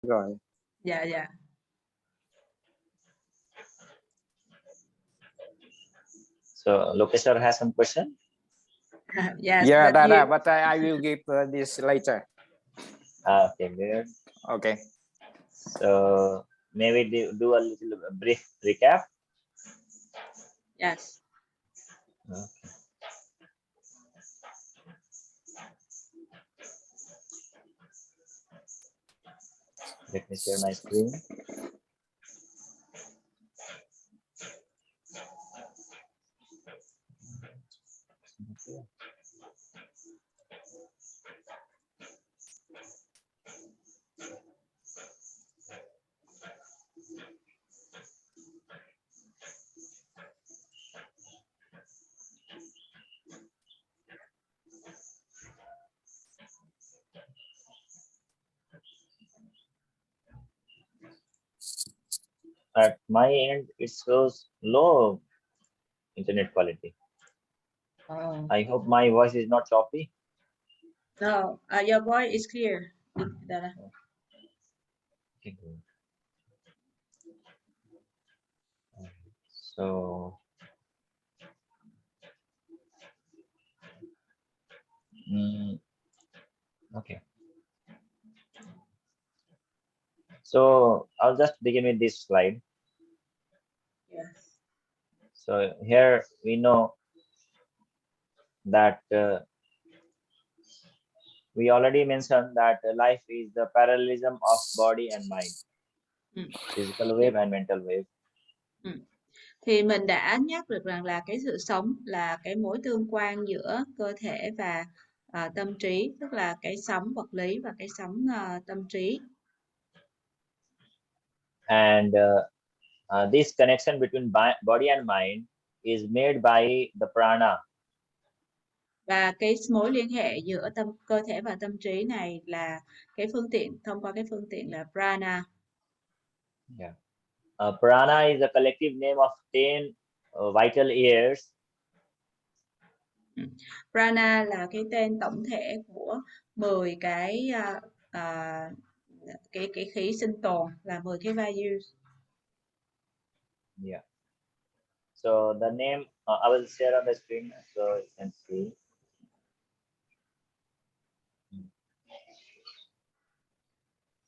rồi. Dạ dạ. So Lokeshwar has some question. Yes, Yeah, Dada, you... but I will give this later. Okay, good. Okay. So maybe do a little brief recap. Yes. Okay. Let me share my screen. At my end, it shows low internet quality. Oh. I hope my voice is not choppy. No, your voice is clear. Dada. Okay, good. So, okay. So I'll just begin with this slide. Yes. So here we know that we already mentioned that life is the parallelism of body and mind, physical wave and mental wave. Thì mình đã nhắc được rằng là cái sự sống là cái mối tương quan giữa cơ thể và tâm trí, tức là cái sống vật lý và cái sống tâm trí. And this connection between body and mind is made by the prana. Và cái mối liên hệ giữa cơ thể và tâm trí này là cái phương tiện, thông qua cái phương tiện là prana. Yeah. Prana is a collective name of 10 vital areas. Prana là cái tên tổng thể của 10 cái khí sinh tồn, là 10 cái values. Yeah. So the name I will share on the screen so you can see.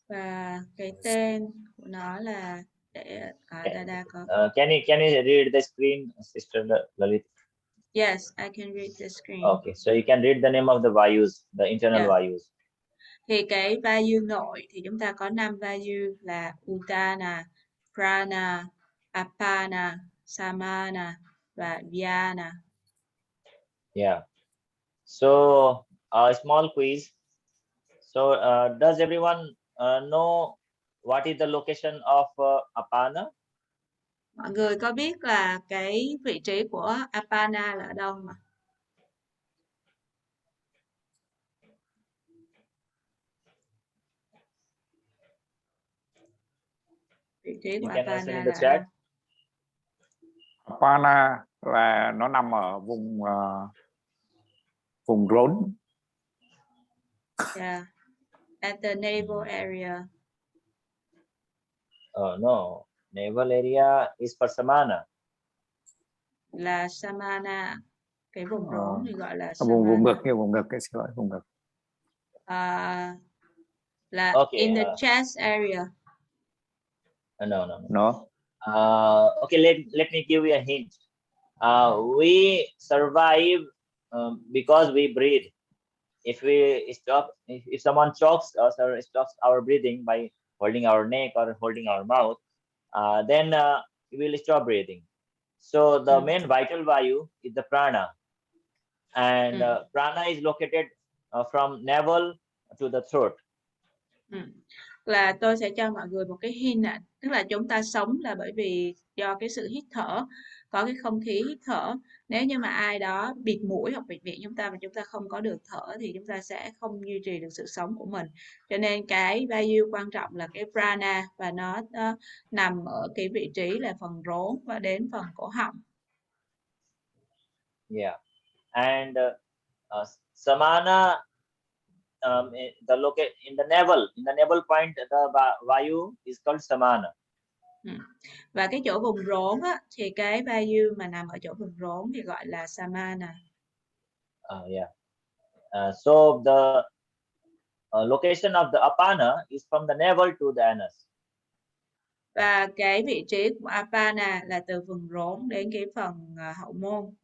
Và cái tên của nó là để Dada có. Can you read the screen, Sister Lalit? Yes, I can read the screen. Okay, so you can read the name of the values, the internal values. Thì cái value nội thì chúng ta có 5 value là Udana, Prana, Apana, Samana và Vyana. Yeah. So a small quiz. So does everyone know what is the location of Apana? Mọi người có biết là cái vị trí của Apana là ở đâu mà? Vị trí của Apana là ở đâu? Apana là nó nằm ở vùng rốn. Yeah. At the navel area. No, navel area is for Samana. Là Samana, cái vùng rốn thì gọi là Samana. Vùng ngực, như vùng ngực, cái xin lỗi, vùng ngực. Là in the chest area. No. Okay, let me give you a hint. We survive because we breathe. If someone chokes us or stops our breathing by holding our neck or holding our mouth, then we will stop breathing. So the main vital value is the prana, and prana is located from navel to the throat. Là tôi sẽ cho mọi người một cái hint ạ. Tức là chúng ta sống là bởi vì do cái sự hít thở, có cái không khí hít thở. Nếu như mà ai đó bịt mũi hoặc bịt miệng chúng ta và chúng ta không có được thở thì chúng ta sẽ không duy trì được sự sống của mình. Cho nên cái value quan trọng là cái prana, và nó nằm ở cái vị trí là phần rốn và đến phần cổ họng. Yeah, and samana in the navel point, the vayu is called samana. Và cái chỗ vùng rốn á, thì cái vayu mà nằm ở chỗ vùng rốn thì gọi là samana. Yeah. So the location of the apana is from the navel to the anus. Và cái vị trí của apana là từ vùng rốn đến cái phần hậu môn.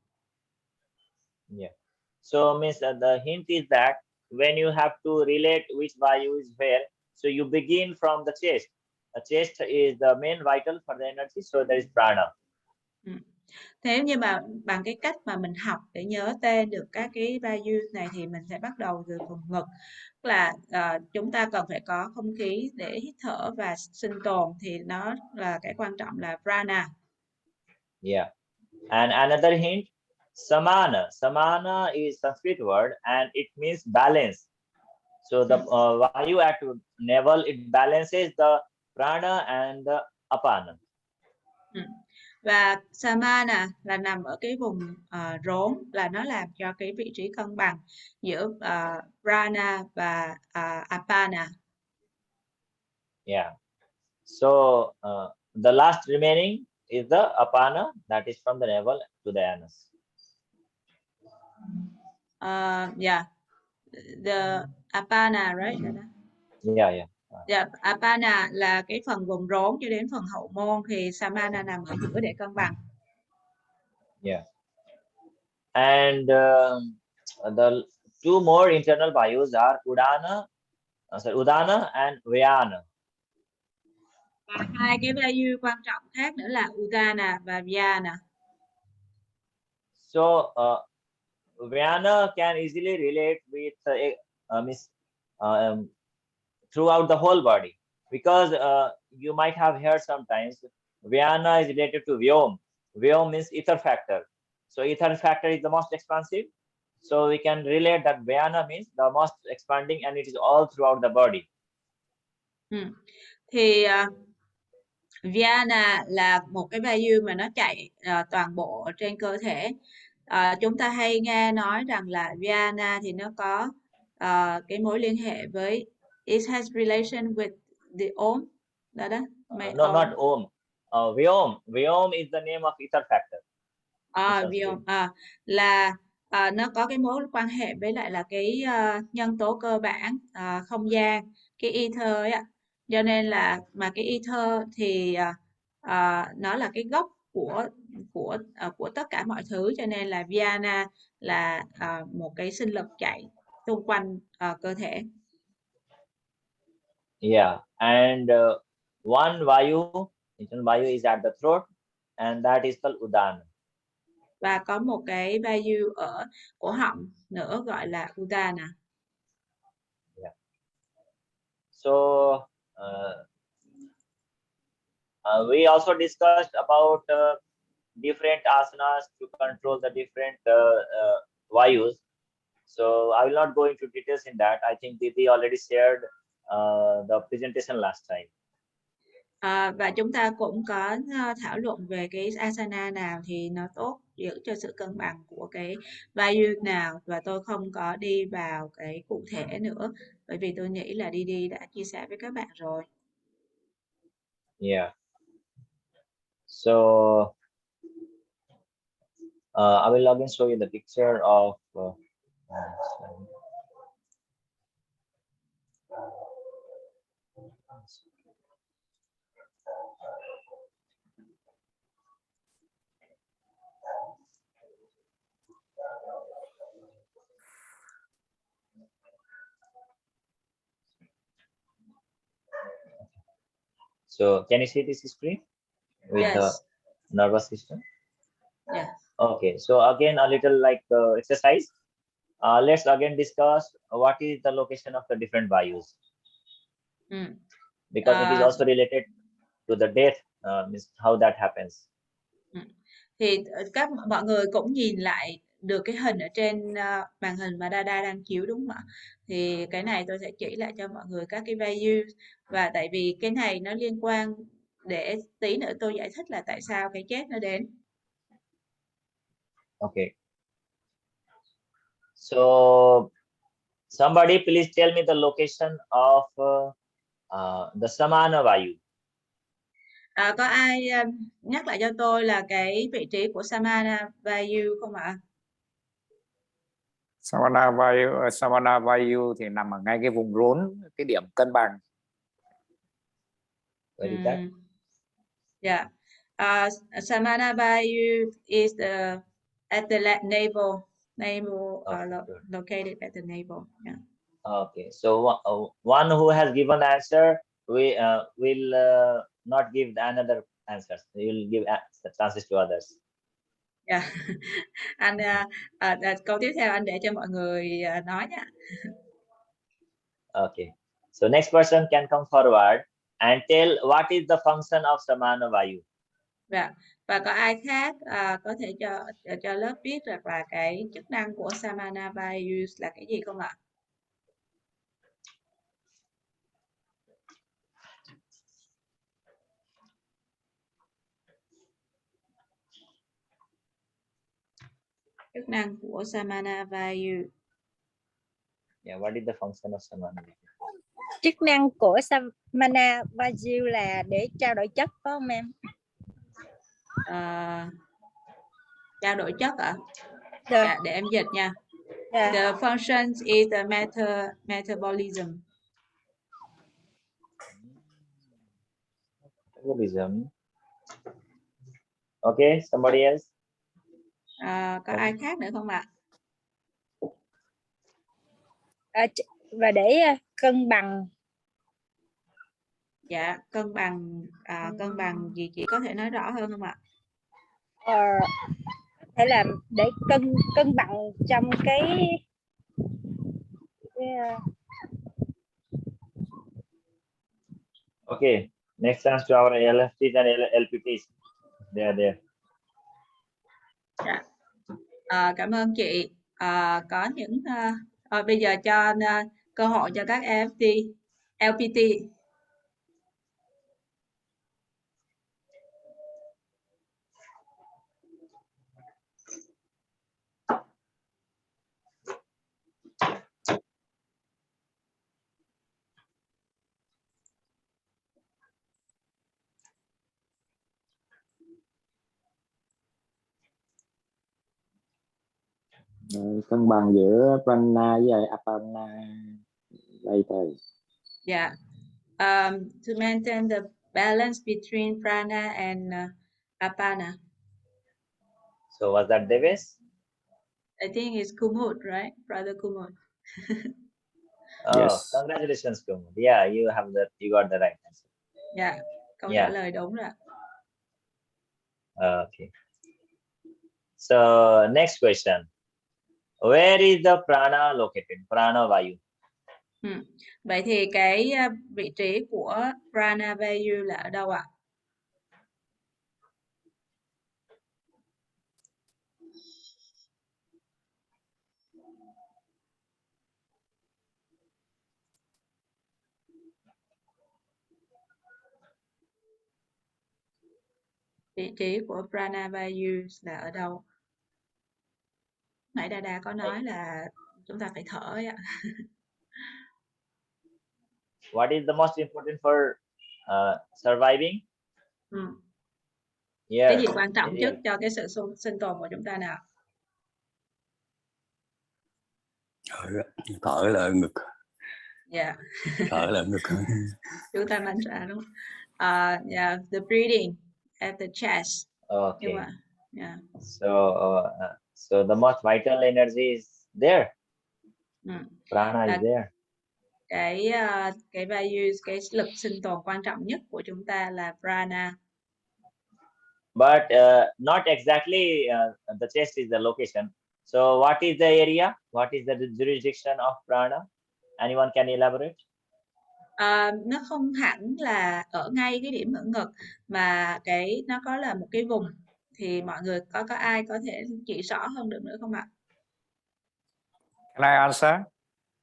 Yeah. So means the hint is that when you have to relate which vayu is where, so you begin from the chest. The chest is the main vital for the energy, so there is prana. Nếu như mà bằng cái cách mà mình học để nhớ tên được các cái vayu này thì mình sẽ bắt đầu từ vùng ngực, là chúng ta cần phải có không khí để hít thở và sinh tồn, thì nó là cái quan trọng là prana. Yeah. And another hint, samana. Samana is Sanskrit word and it means balance. So the vayu at navel, it balances the prana and the apana. Và samana là nằm ở cái vùng rốn, là nó làm cho cái vị trí cân bằng giữa prana và apana. Yeah. So the last remaining is the apana, that is from the navel to the anus. Yeah, the apana, right? Yeah. Yeah, apana là cái phần vùng rốn cho đến phần hậu môn, thì samana nằm ở giữa để cân bằng. Yeah. And the two more internal vayus are udana and vyana. Và hai cái vayu quan trọng khác nữa là udana và vyana. So vyana can easily relate with throughout the whole body, because you might have heard sometimes vyana is related to vyom. Vyom means ether factor. So ether factor is the most expansive. So we can relate that vyana means the most expanding, and it is all throughout the body. Thì vyana là một cái vayu mà nó chạy toàn bộ trên cơ thể. Chúng ta hay nghe nói rằng là vyana thì nó có cái mối liên hệ với, it has relation with the om. Đó. Not om. Vyom is the name of ether factor. Vyom là nó có cái mối quan hệ với lại là cái nhân tố cơ bản, không gian, cái ether ấy ạ. Cho nên là mà cái ether thì nó là cái gốc của tất cả mọi thứ, cho nên là vyana là một cái sinh lực chạy xung quanh cơ thể. Yeah, and one internal vayu is at the throat, and that is called udana. Và có một cái vayu ở cổ họng nữa gọi là udana. Yeah. So we also discussed about different asanas to control the different vayus. So I will not go into details in that. I think Didi already shared the presentation last time. Và chúng ta cũng có thảo luận về cái asana nào thì nó tốt giữ cho sự cân bằng của cái vayu nào, và tôi không có đi vào cái cụ thể nữa, bởi vì tôi nghĩ là Didi đã chia sẻ với các bạn rồi. Yeah. So I will again show you the picture of so can you see this screen with Yes. the nervous system? Yeah. Okay, so again a little like exercise. Let's again discuss what is the location of the different vayus, because it is also related to the death, means how that happens. Thì mọi người cũng nhìn lại được cái hình ở trên màn hình mà Dada đang chiếu, đúng không ạ? Thì cái này tôi sẽ chỉ lại cho mọi người các cái vayu, và tại vì cái này nó liên quan, để tí nữa tôi giải thích là tại sao cái chết nó đến. Okay. So Somebody please tell me the location of the Samana Vayu. Có ai nhắc lại cho tôi là cái vị trí của Samana Vayu không ạ? Samana Vayu thì nằm ở ngay cái vùng rốn, cái điểm cân bằng. Where is that? Yeah. Samana Vayu is at the navel. Located at the navel. Yeah. Okay, so one who has given answer, we will not give the another answers. We will give the chances to others. Yeah. Anh câu tiếp theo anh để cho mọi người nói nha. Okay, so next person can come forward and tell what is the function of Samana Vayu. Yeah. Và có ai khác có thể cho lớp biết được là cái chức năng của Samana Vayu là cái gì không ạ? Chức năng của Samana Vayu. Yeah, what is the function of Samana Vayu? Chức năng của Samana Vayu là để trao đổi chất, phải không em? Trao đổi chất ạ? Được. Dạ, để em dịch nha. Yeah. The function is the metabolism. Metabolism. Okay, somebody else? Có ai khác nữa không ạ? Và để cân bằng. Dạ, cân bằng. Cân bằng gì chị có thể nói rõ hơn không ạ? Thể làm để cân bằng trong cái Okay, next chance to our LFTs and LPTs. They are there. Dạ. Cảm ơn chị. Có những bây giờ cho cơ hội cho các LPT. Cân bằng giữa prana với apana later. Yeah. To maintain the balance between prana and apana. So was that Deves? I think it's Kumud, right? Brother Kumud. Oh, Yes. congratulations, Kumud. Yeah, you got the right answer. Yeah, câu trả lời đúng rồi. Okay. So next question. Where is the prana located? Prana Vayu. Vậy thì cái vị trí của prana vayu là ở đâu ạ? Vị trí của prana vayu là ở đâu? Nãy Dada có nói là chúng ta phải thở ấy ạ. What is the most important for surviving? Yeah. Cái gì quan trọng nhất cho cái sự sinh tồn của chúng ta nào? Thở là ngực. Yeah. Thở là ngực. Chúng ta đánh ra đúng không? Yeah, the breathing at the chest. Okay. Nhưng mà, yeah. So the most vital energy is there. Prana is there. Cái vayu, cái lực sinh tồn quan trọng nhất của chúng ta là prana. But not exactly the chest is the location. So what is the area? What is the jurisdiction of prana? Anyone can elaborate? Nó không hẳn là ở ngay cái điểm ở ngực mà nó có là một cái vùng, thì mọi người có ai có thể chỉ rõ hơn được nữa không ạ? Can I answer?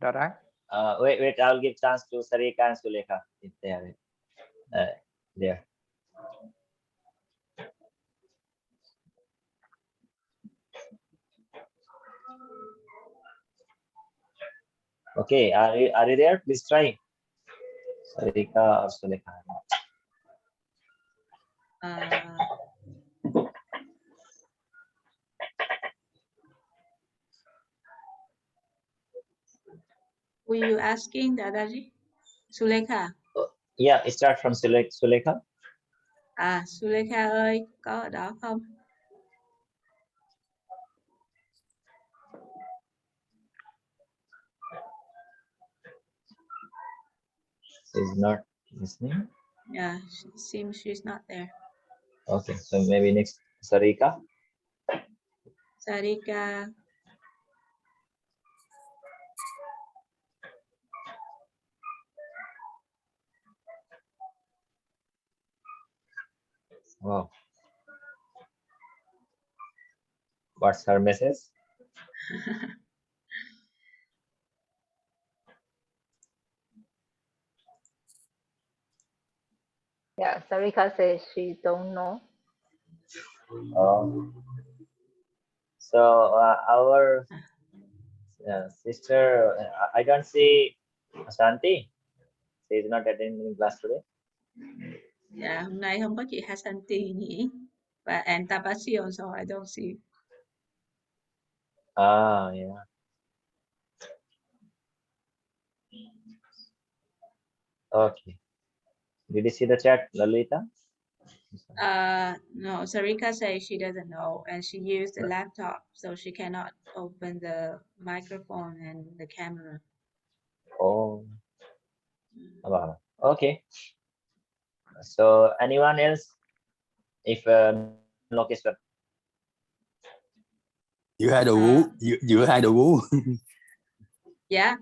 Dada? Wait, I'll give chance to Sarika and Sulekha if they are there. Okay, are you there? Please try. Sarika or Sulekha. Who you asking, Dadaji? Sulekha. Yeah, start from Sulekha. Sulekha ơi, có ở đó không? She's not listening. Yeah, it seems she's not there. Okay, so maybe next Sarika. Sarika. Wow. What's her message? Yeah, Sarika says she don't know. So our sister, I don't see Santi. She is not attending class today. Dạ, hôm nay không có chị Hasanti nhỉ? Và Antabasio, so I don't see. Yeah. Okay. Did you see the chat, Lalita? No, Sarika says she doesn't know, and she used the laptop, so she cannot open the microphone and the camera. Oh. Okay. So anyone else? If location. Giữa hai đầu vú, giữa hai đầu vú. Dạ.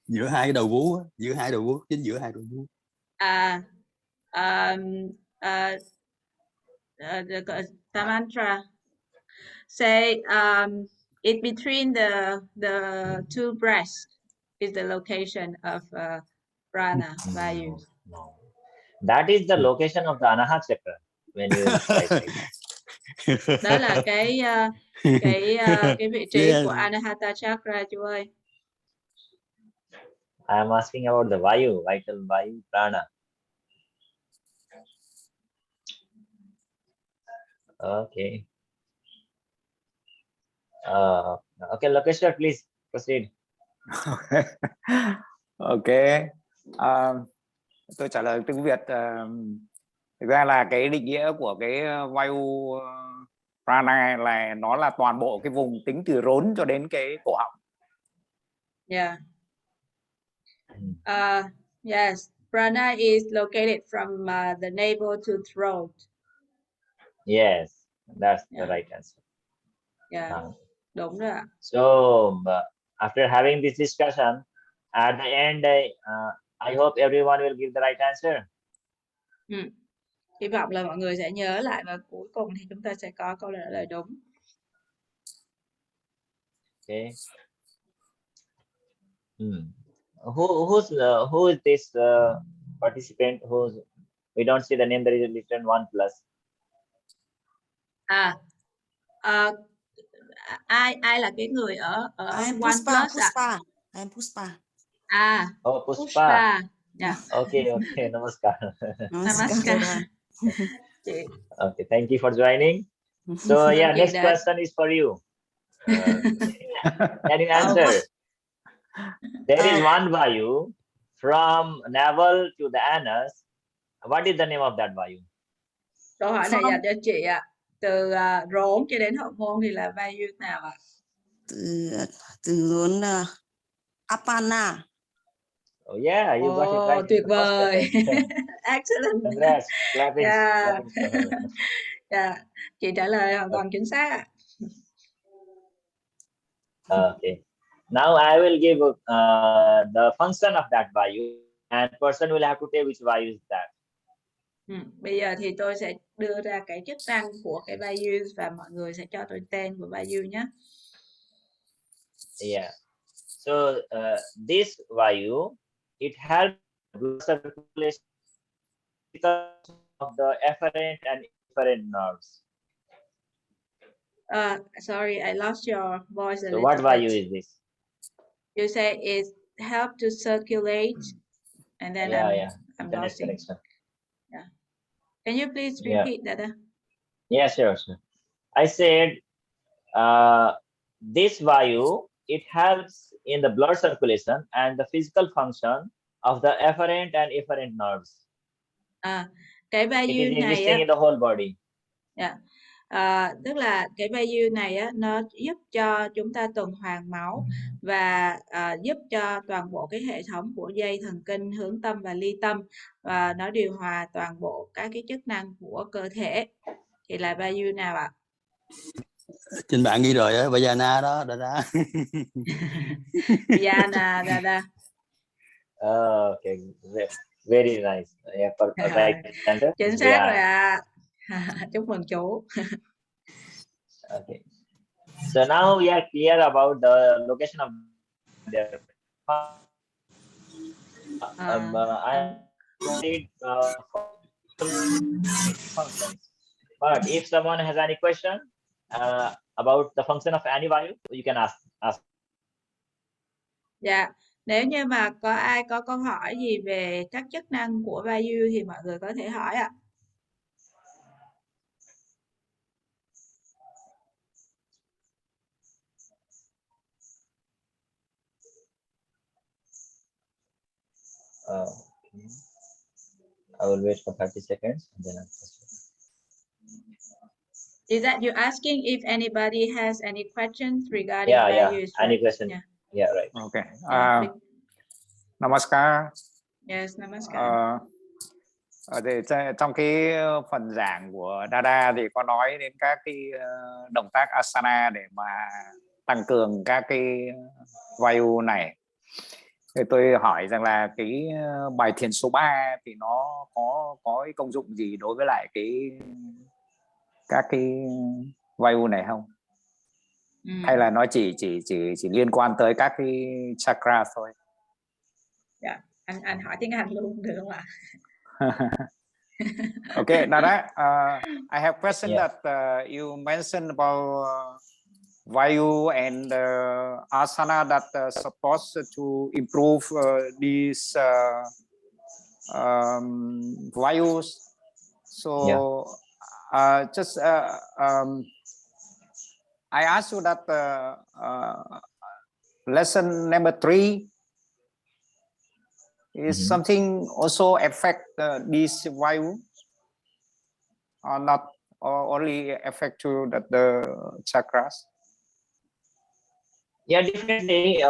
Giữa hai cái đầu vú, giữa hai đầu vú, chính giữa hai đầu vú. The mantra say it between the two breasts is the location of prana values. No. That is the location of the Anahata chakra when you recite like that. Đó là cái vị trí của Anahata chakra chú ơi. I am asking about the Vayu, vital Vayu, prana. Okay. Okay, Lokeshwar, please proceed. Ok. Tôi trả lời tiếng Việt. Thực ra là cái định nghĩa của cái Vayu prana là nó là toàn bộ cái vùng tính từ rốn cho đến cái cổ họng. Yeah. Yes, prana is located from the navel to throat. Yes, that's the right answer. Yeah, đúng rồi ạ. So after having this discussion, at the end, I hope everyone will give the right answer. Hy vọng là mọi người sẽ nhớ lại và cuối cùng thì chúng ta sẽ có câu trả lời đúng. Okay. Who is this participant? We don't see the name. There is written 1+. Ai là cái người ở I'm 1+ Puspa. I'm Puspa. Oh, Puspa. Yeah. Okay. Namaskar. Namaskar. Okay, thank you for joining. So yeah, next question is for you. Can you answer? There is one Vayu from navel to the anus. What is the name of that Vayu? Câu hỏi này dành cho chị ạ. Từ rốn cho đến hậu môn thì là Vayu nào ạ? Từ rốn Apana. Oh yeah, you got it right. Tuyệt vời. Excellent. Congrats. Clapping. Yeah. Chị trả lời hoàn toàn chính xác ạ. Okay. Now I will give the function of that Vayu, and person will have to tell which Vayu is that. Bây giờ thì tôi sẽ đưa ra cái chức năng của cái Vayu và mọi người sẽ cho tôi tên của Vayu nhé. Yeah. So this Vayu, it helps circulation of the efferent and efferent nerves. Sorry, I lost your voice a So little what bit. Vayu is this? You say help to circulate, and then I'm Internet losing. connection. Yeah. Can you please Yeah. repeat that? Yeah, sure. I said this Vayu, it helps in the blood circulation and the physical function of the afferent and efferent nerves. Cái It is Vayu này existing in the whole body. Tức là cái Vayu này nó giúp cho chúng ta tuần hoàn máu và giúp cho toàn bộ cái hệ thống của dây thần kinh hướng tâm và ly tâm, và nó điều hòa toàn bộ các cái chức năng của cơ thể. Thì là Vayu nào ạ? Trên bạn ghi rồi á, Vajana đó, Dada. Vajana, Dada. Okay, very nice. Yeah, right answer. Chính xác rồi ạ. Chúc mừng chú. Okay. So now we are clear about the location of their I did functions. But if someone has any question about the function of any Vayu, you can ask. Dạ, nếu như mà có ai có câu hỏi gì về các chức năng của Vayu thì mọi người có thể hỏi ạ. I will wait for 30 seconds and then I'll answer. Is that you asking if anybody has any questions regarding Yeah, values? any right? question? Yeah. Yeah, right. Okay. Namaskar. Yes, Namaskar. Trong cái phần giảng của Dada thì có nói đến các cái động tác asana để mà tăng cường các cái vayu này. Thì tôi hỏi rằng là cái bài thiền số 3 thì nó có cái công dụng gì đối với lại các cái vayu này không? Hay là nó chỉ liên quan tới các cái chakra thôi? Dạ, anh hỏi tiếng Anh luôn được không ạ? Okay, Dada, I have a question that you mentioned about vayu and asana that supposed to improve these vayus. So I asked you that lesson number 3 is something also affect these vayu or not, or only affect to the chakras? Yeah, definitely.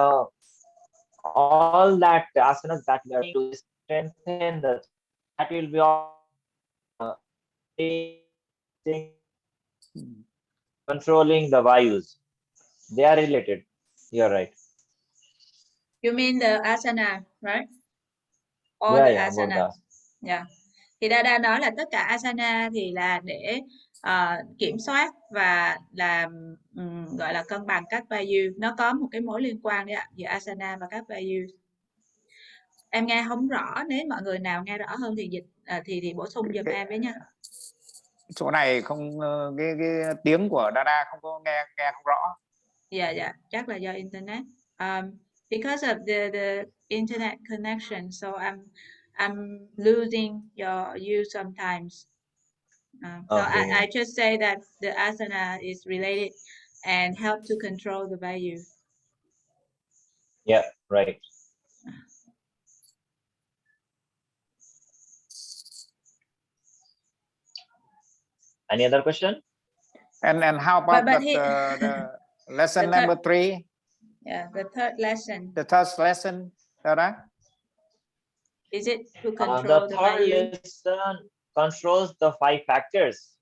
All that asanas that we are to strengthen that will be all controlling the vayus. They are related. You're right. You mean the asana, right? All Yeah, the yeah, asana. both Yeah. Thì Dada nói là tất cả asana thì là để kiểm soát và làm gọi là cân bằng các vayu. Nó có một cái mối liên quan đấy ạ, giữa asana và các vayu. Em nghe không rõ, nếu mọi người nào nghe rõ hơn thì dịch thì bổ sung giùm em với nha. Chỗ này không, cái tiếng của Dada không có nghe không rõ. Dạ, chắc là do internet. Because of the internet connection, so I'm losing you sometimes. So Okay. I just say that the asana is related and help to control the value. Yeah, right. Any other question? And how about But the lesson number 3? Yeah, the third lesson. The third lesson, Dada? Is it to control The the third value? lesson controls the 5 factors.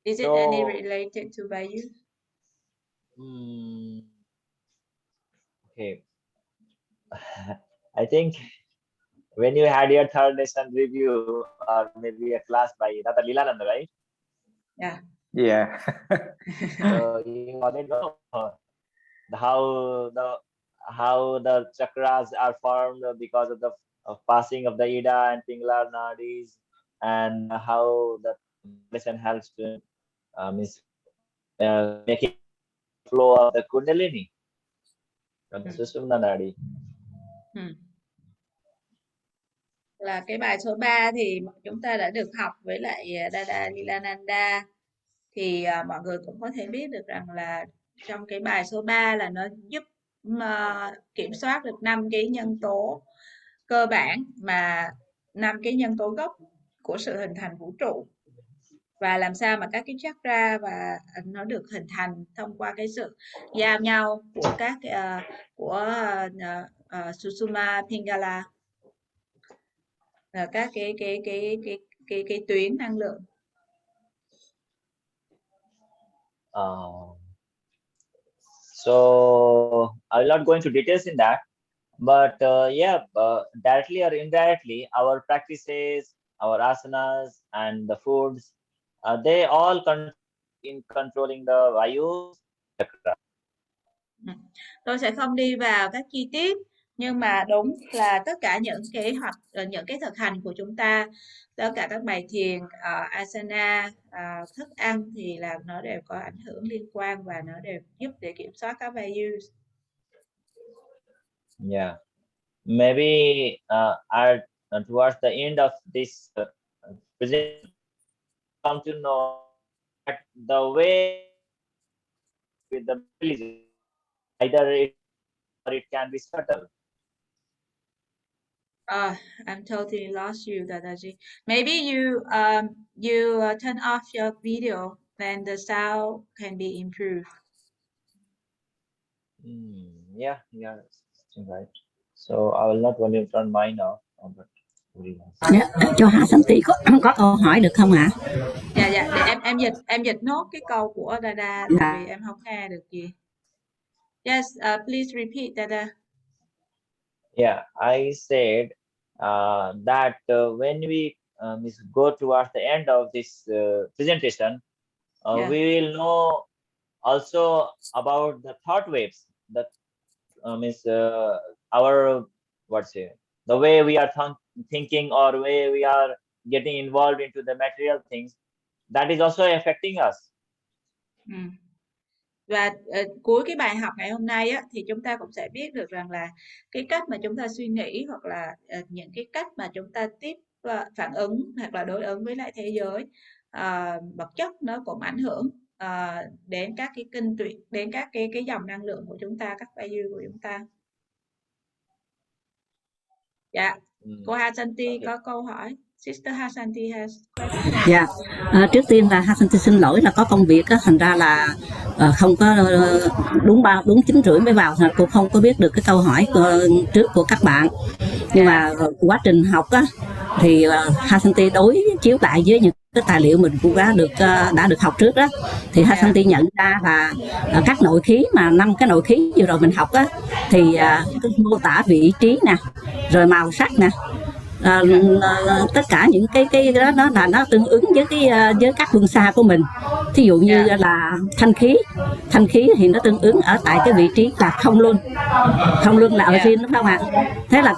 Is it any related to value? Okay. I think when you had your third lesson review or maybe a class by Dr. Leelananda, right? Yeah. Yeah. So you already know how the chakras are formed because of the passing of the Ida and Pingala nadis, and how the lesson helps to make it flow of the Kundalini. from the Sushumna Nadi. Là cái bài số 3 thì chúng ta đã được học với lại Dada Lilananda, thì mọi người cũng có thể biết được rằng là trong cái bài số 3 là nó giúp kiểm soát được 5 cái nhân tố cơ bản, mà 5 cái nhân tố gốc của sự hình thành vũ trụ, và làm sao mà các cái chakra và nó được hình thành thông qua cái sự giao nhau của các Sushumna Pingala, các cái tuyến năng lượng. So I'm not going to details in that, but directly or indirectly, our practices, our asanas, and the foods, they all in controlling the vayu chakra. Tôi sẽ không đi vào các chi tiết, nhưng mà đúng là tất cả những cái thực hành của chúng ta, tất cả các bài thiền, asana, thức ăn thì là nó đều có ảnh hưởng liên quan, và nó đều giúp để kiểm soát các values. Yeah, maybe towards the end of this presentation, come to know that the way with the religion, either it can be subtle. I'm totally lost you, Dadaji. Maybe you turn off your video, then the sound can be improved. Yeah, right. So I will not only turn mine off. Cho Hạ Santi có câu hỏi được không ạ? Dạ, để em dịch nốt cái câu của Dada, tại vì em không nghe được gì. Yes, please repeat, Dada. Yeah, I said that when we go towards the end of this presentation, we will know also about the thought waves, that our the way we are thinking, or way we are getting involved into the material things, that is also affecting us. Và cuối cái bài học ngày hôm nay á, thì chúng ta cũng sẽ biết được rằng là cái cách mà chúng ta suy nghĩ, hoặc là những cái cách mà chúng ta phản ứng hoặc là đối ứng với lại thế giới vật chất, nó cũng ảnh hưởng đến các cái kinh tuyệt, đến các cái dòng năng lượng của chúng ta, các value của chúng ta. Dạ, cô Hasanti có câu hỏi. Sister Hasanti has question. Dạ, trước tiên là Hasanti xin lỗi là có công việc á, thành ra là không có đúng 9:30 mới vào, cô không có biết được cái câu hỏi trước của các bạn. Nhưng mà quá trình học á thì Hasanti đối chiếu lại với những cái tài liệu mình cũng đã được học trước đó, thì Hasanti nhận ra là các nội khí, mà 5 cái nội khí vừa rồi mình học á, thì mô tả vị trí nè, rồi màu sắc nè, tất cả những cái đó là nó tương ứng với các luân xa của mình. Thí dụ như là thanh khí thì nó tương ứng ở tại cái vị trí là không luân là ở riêng, đúng không ạ? Thế là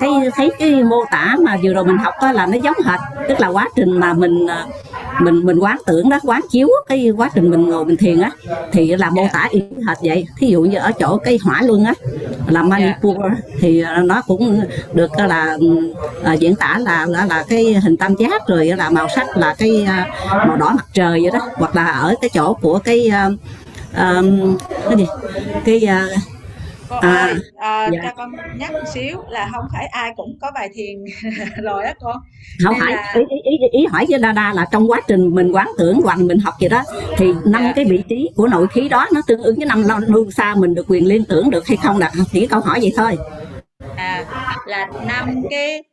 cái mô tả mà vừa rồi mình học đó là nó giống hệt, tức là quá trình mà mình quán tưởng đó, quán chiếu cái quá trình mình ngồi mình thiền á, thì là mô tả y hệt vậy. Thí dụ như ở chỗ cái hỏa luân á, là Manipur, thì nó cũng được là diễn tả là cái hình tam giác, rồi là màu sắc là cái màu đỏ mặt trời vậy đó, hoặc là ở cái chỗ của cái gì cho con nhắc một xíu là không phải ai cũng có bài thiền rồi á con. Không phải ý hỏi với Dada là trong quá trình mình quán tưởng hoặc mình học gì đó, thì 5 cái vị trí của nội khí đó nó tương ứng với 5 luân xa, mình được quyền liên tưởng được hay không, là chỉ câu hỏi vậy thôi. Là 5 cái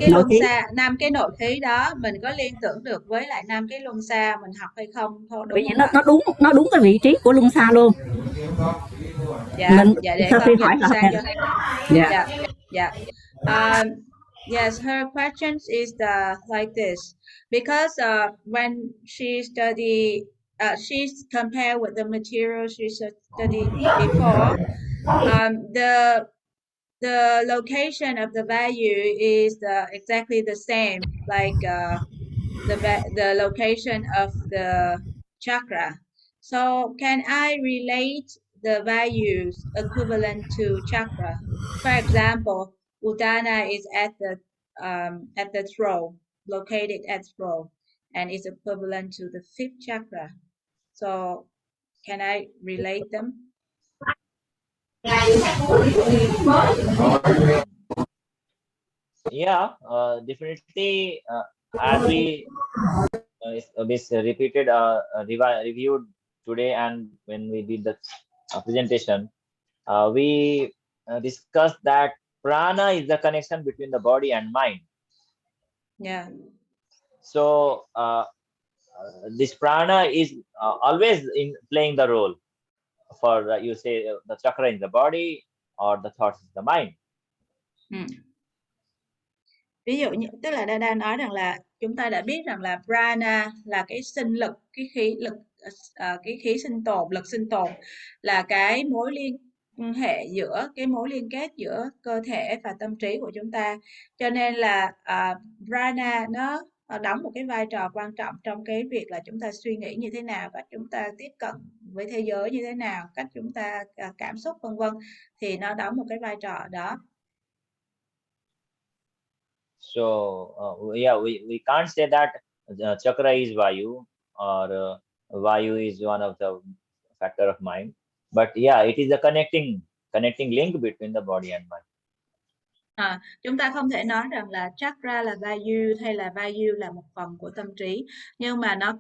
luân xa, 5 cái nội khí đó mình có liên tưởng được với lại 5 cái luân xa mình học hay không thôi, đúng vì không? nó đúng cái vị trí của luân xa luôn. Để con dịch sang cho. Yes, her questions is like this, because when she study, she's compared with the material she studied before. The location of the value is exactly the same, like the location of the chakra. So can I relate the values equivalent to chakra. For example, Udana is at the throat, located at throat, and is equivalent to the fifth chakra. So, can I relate them? Yeah, definitely. As we repeated, reviewed today, and when we did the presentation, we discussed that prana is the connection between the body and mind. Yeah. So this prana is always in playing the role for you say the chakra in the body or the thoughts in the mind. Ví dụ như tức là Dada nói rằng là chúng ta đã biết rằng là prana là cái sinh lực, cái khí lực, cái khí sinh tồn, lực sinh tồn là cái mối liên hệ giữa cái mối liên kết giữa cơ thể và tâm trí của chúng ta. Cho nên là prana nó đóng một cái vai trò quan trọng trong cái việc là chúng ta suy nghĩ như thế nào, cách chúng ta tiếp cận với thế giới như thế nào, cách chúng ta cảm xúc vân vân, thì nó đóng một cái vai trò đó. So yeah, we can't say that chakra is vayu or vayu is one of the factor of mind, but yeah, it is a connecting link between the body and mind. Chúng ta không thể nói rằng là chakra là vayu hay là vayu là một phần của tâm trí, nhưng mà nó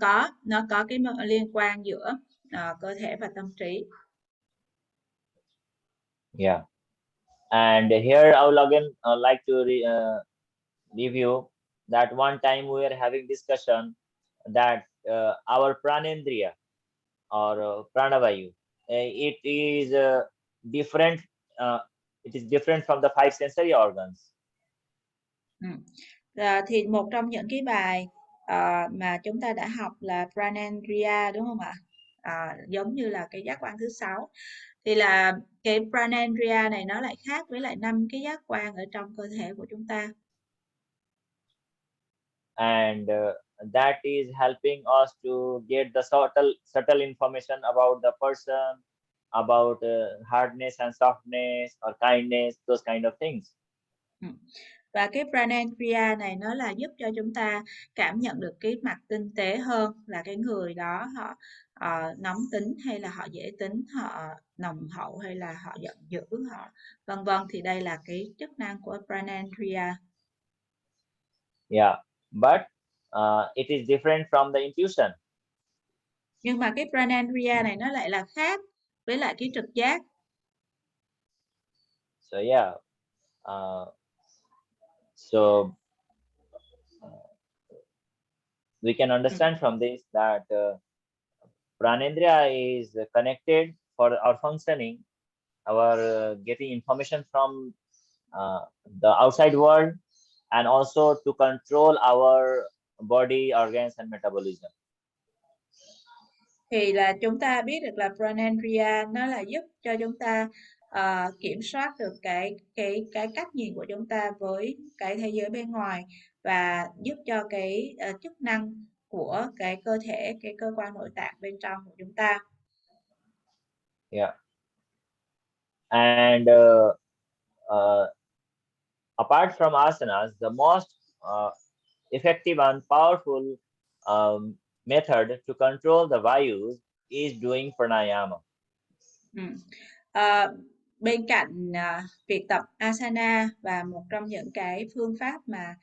có cái liên quan giữa cơ thể và tâm trí. Yeah, and here I will again like to review that one time we were having discussion that our pranendriya or pranavayu, it is different. It is different from the five sensory organs. Thì một trong những cái bài mà chúng ta đã học là pranendriya, đúng không ạ? Giống như là cái giác quan thứ 6, thì là cái pranendriya này nó lại khác với lại 5 cái giác quan ở trong cơ thể của chúng ta. And that is helping us to get the subtle information about the person, about hardness and softness or kindness, those kind of things. Và cái pranendriya này nó là giúp cho chúng ta cảm nhận được cái mặt tinh tế hơn, là cái người đó họ nóng tính hay là họ dễ tính, họ nồng hậu hay là họ giận dữ, họ vân vân. Thì đây là cái chức năng của pranendriya. Yeah, but it is different from the intuition. Nhưng mà cái pranendriya này nó lại là khác với lại cái trực giác. So yeah, we can understand from this that pranendriya is connected for our functioning, our getting information from the outside world, and also to control our body, organs and metabolism. Thì là chúng ta biết được là pranendriya nó là giúp cho chúng ta kiểm soát được cái cách nhìn của chúng ta với cái thế giới bên ngoài, và giúp cho cái chức năng của cái cơ thể, cái cơ quan nội tạng bên trong của chúng ta. Yeah. And apart from asanas, the most effective and powerful method to control the vayus is doing pranayama. Bên cạnh việc tập asana, và một trong những cái phương pháp mà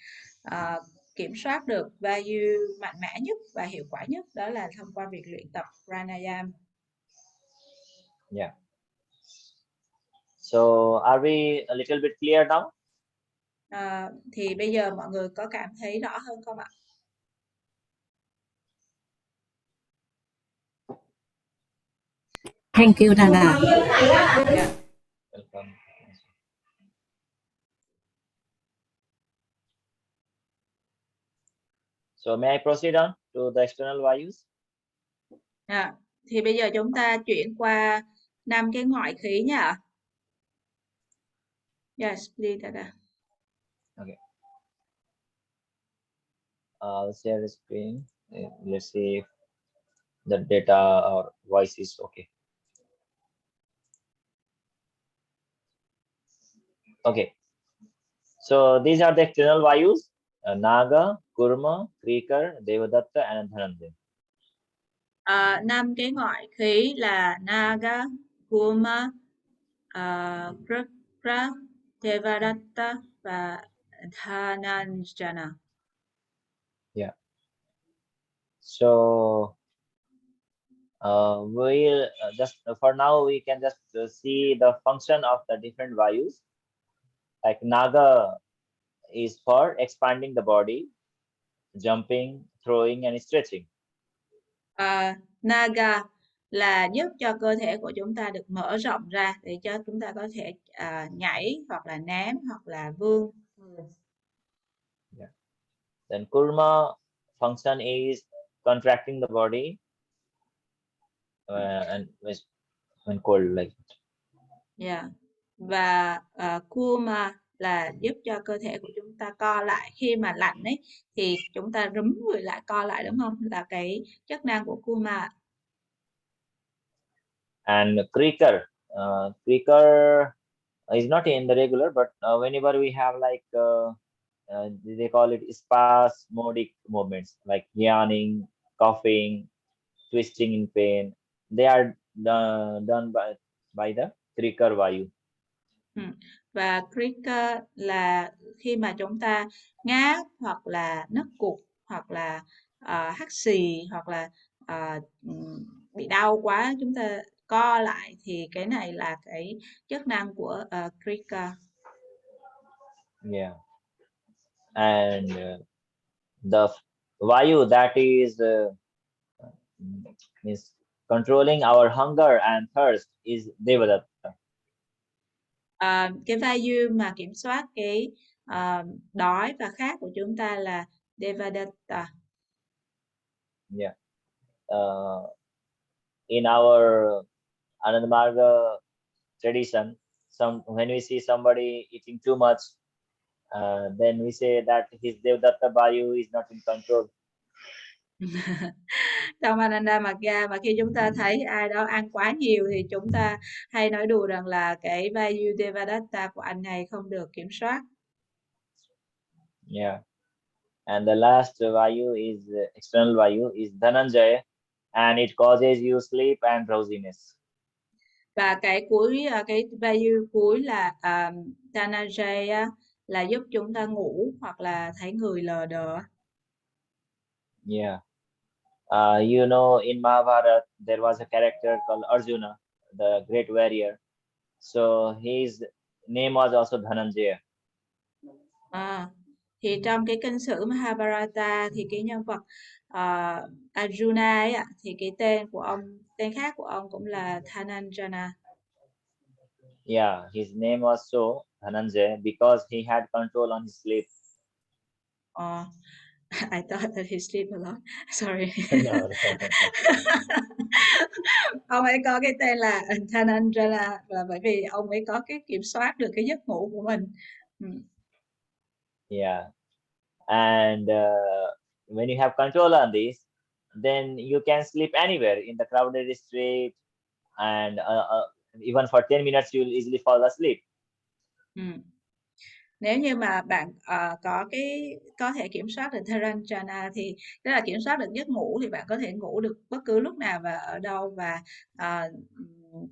kiểm soát được vayu mạnh mẽ nhất và hiệu quả nhất, đó là thông qua việc luyện tập pranayama. Yeah. So are we a little bit clear now? Thì bây giờ mọi người có cảm thấy rõ hơn không ạ? Thank you, Dada. Yeah. Welcome. So may I proceed on to the external vayus? Thì bây giờ chúng ta chuyển qua 5 cái ngoại khí nhá. Yes, please, Dada. Okay. Let's share the screen. Let's see if the data or voice is okay. Okay. So these are the external vayus: Naga, Kurma, Krikar, Devadatta, and Dhananjaya. 5 cái ngoại khí là Naga, Kurma, Krikra, Devadatta và Dhananjaya. Yeah. So we'll just for now we can just see the function of the different vayus. Like Naga is for expanding the body, jumping, throwing, and stretching. Naga là giúp cho cơ thể của chúng ta được mở rộng ra để cho chúng ta có thể nhảy hoặc là ném hoặc là vươn. Yeah. Then Kurma function is contracting the body and when cold, like. Yeah. Và Kurma là giúp cho cơ thể của chúng ta co lại. Khi mà lạnh ấy thì chúng ta rúm người lại, co lại, đúng không? Là cái chức năng của Kurma. And Krikar is not in the regular, but whenever we have like they call it spasmodic movements, like yawning, coughing, twisting in pain, they are done by the Krikar vayu. Và Krika là khi mà chúng ta ngáp hoặc là nấc cục hoặc là hắt xì hoặc là bị đau quá chúng ta co lại thì cái này là cái chức năng của Krika. Yeah. And the vayu that is controlling our hunger and thirst is Devadatta. Cái vayu mà kiểm soát cái đói và khát của chúng ta là Devadatta. Yeah. In our Anandamarga tradition, when we see somebody eating too much, then we say that his Devadatta vayu is not in control. Trong Anandamaga mà khi chúng ta thấy ai đó ăn quá nhiều thì chúng ta hay nói đùa rằng là cái vayu Devadatta của anh này không được kiểm soát. Yeah. And the last vayu is external vayu is Dhananjaya, and it causes you sleep and drowsiness. Và cái cuối, cái vayu cuối là Dhananjaya là giúp chúng ta ngủ hoặc là thấy người lờ đờ. Yeah. You know, in Mahabharata there was a character called Arjuna, the great warrior. So his name was also Dhananjaya. Thì trong cái kinh sử Mahabharata thì cái nhân vật Arjuna ấy ạ, thì cái tên khác của ông cũng là Dhananjaya. Yeah, his name was so Dhananjaya because he had control on his sleep. I thought that he sleep a lot. Sorry. No. Ông ấy có cái tên là Dhananjaya là bởi vì ông ấy có cái kiểm soát được cái giấc ngủ của mình. Yeah. And when you have control on this, then you can sleep anywhere in the crowded street, and even for 10 minutes you will easily fall asleep. Nếu như mà bạn có thể kiểm soát được Dhananjaya thì tức là kiểm soát được giấc ngủ thì bạn có thể ngủ được bất cứ lúc nào và ở đâu, và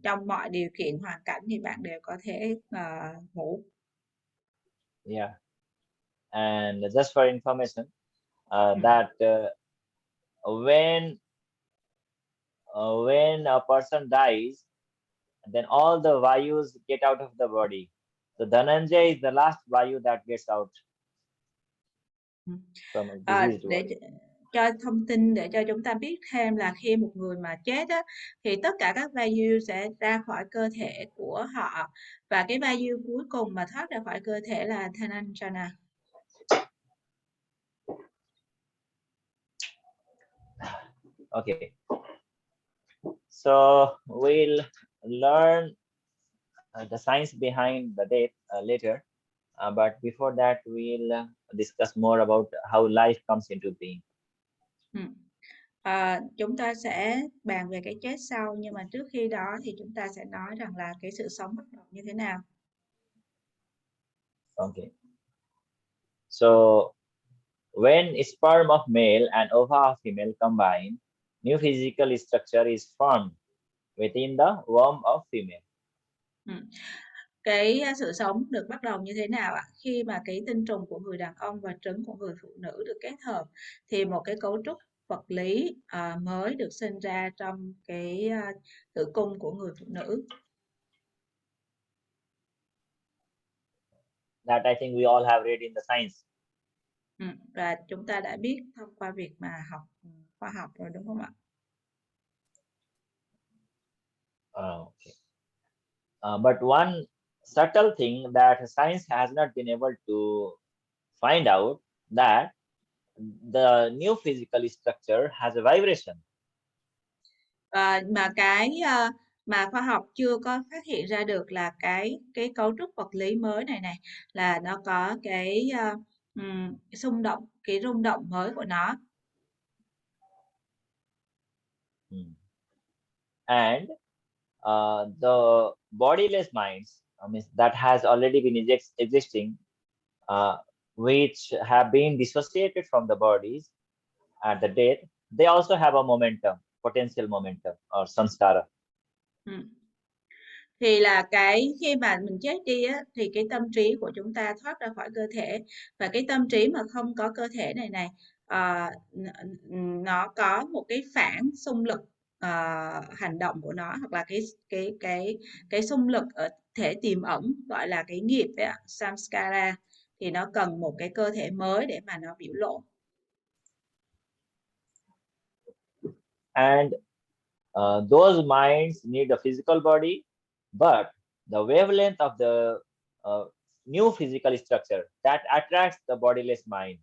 trong mọi điều kiện hoàn cảnh thì bạn đều có thể ngủ. Yeah. And just for information, that when a person dies, then all the vayus get out of the body. So Dhananjaya is the last vayu that gets out from a diseased body. Cho thông tin để cho chúng ta biết thêm là khi một người mà chết á, thì tất cả các vayu sẽ ra khỏi cơ thể của họ, và cái vayu cuối cùng mà thoát ra khỏi cơ thể là Dhananjaya. Okay. So we'll learn the science behind the death later, but before that we'll discuss more about how life comes into being. Chúng ta sẽ bàn về cái chết sau, nhưng mà trước khi đó thì chúng ta sẽ nói rằng là cái sự sống bắt đầu như thế nào. Okay. So when sperm of male and ova of female combine, new physical structure is formed within the womb of female. Cái sự sống được bắt đầu như thế nào ạ? Khi mà cái tinh trùng của người đàn ông và trứng của người phụ nữ được kết hợp thì một cái cấu trúc vật lý mới được sinh ra trong cái tử cung của người phụ nữ. That I think we all have read in the science. Và chúng ta đã biết thông qua việc mà học khoa học rồi đúng không ạ? Okay. But one subtle thing that science has not been able to find out that the new physical structure has a vibration. Mà cái mà khoa học chưa có phát hiện ra được là cái cấu trúc vật lý mới này là nó có cái xung động, cái rung động mới của nó. And the bodiless minds, means that has already been existing, which have been dissociated from the bodies at the death, they also have a momentum, potential momentum or samskara. Thì là cái khi mà mình chết đi á, thì cái tâm trí của chúng ta thoát ra khỏi cơ thể, và cái tâm trí mà không có cơ thể này nó có một cái phản xung lực hành động của nó, hoặc là cái xung lực ở thể tiềm ẩn gọi là cái nghiệp ấy, samskara, thì nó cần một cái cơ thể mới để mà nó biểu lộ. And those minds need a physical body, but the wavelength of the new physical structure that attracts the bodiless mind,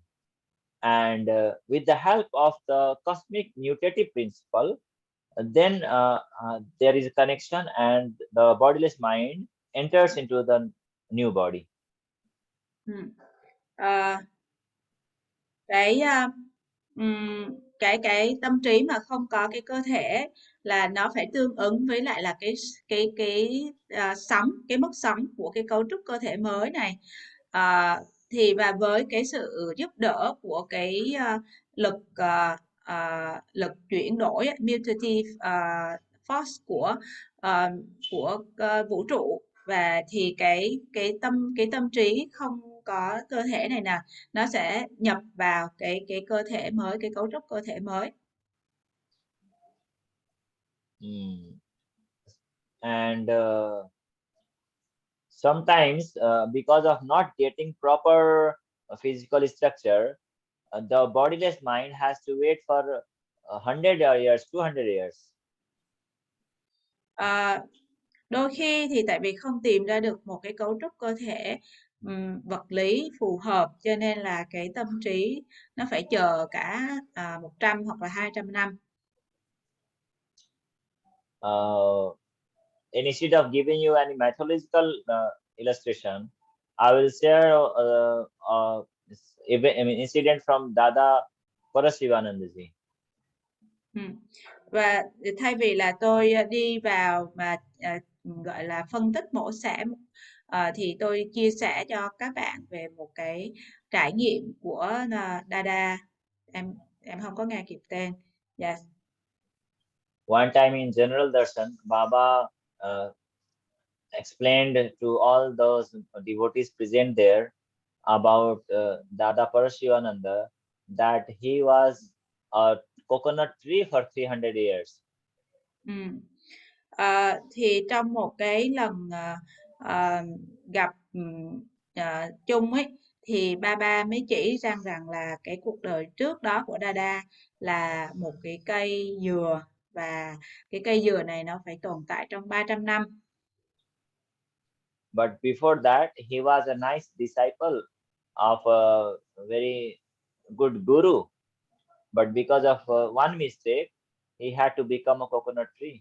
and with the help of the cosmic nutative principle, then there is a connection and the bodiless mind enters into the new body. Cái tâm trí mà không có cái cơ thể là nó phải tương ứng với lại là cái sóng, cái mức sóng của cái cấu trúc cơ thể mới này, thì và với cái sự giúp đỡ của cái lực lực chuyển đổi mutative force của vũ trụ, và thì cái tâm trí không có cơ thể này nè, nó sẽ nhập vào cái cơ thể mới, cái cấu trúc cơ thể mới. And sometimes because of not getting proper physical structure, the bodiless mind has to wait for 100 years, 200 years. Đôi khi thì tại vì không tìm ra được một cái cấu trúc cơ thể vật lý phù hợp, cho nên là cái tâm trí nó phải chờ cả 100 hoặc là 200 năm. Instead of giving you any mythological illustration, I will share incident from Dada Parashivanandaji. Và thay vì là tôi đi vào mà gọi là phân tích mổ xẻ, thì tôi chia sẻ cho các bạn về một cái trải nghiệm của Dada. Em không có nghe kịp tên. Yes. One time in General Darshan, Baba explained to all those devotees present there about Dada Parashivananda that he was a coconut tree for 300 years. Thì trong một cái lần gặp chung ấy, thì Baba mới chỉ rằng là cái cuộc đời trước đó của Dada là một cái cây dừa, và cái cây dừa này nó phải tồn tại trong 300 năm. But before that, he was a nice disciple of a very good guru. But because of one mistake, he had to become a coconut tree.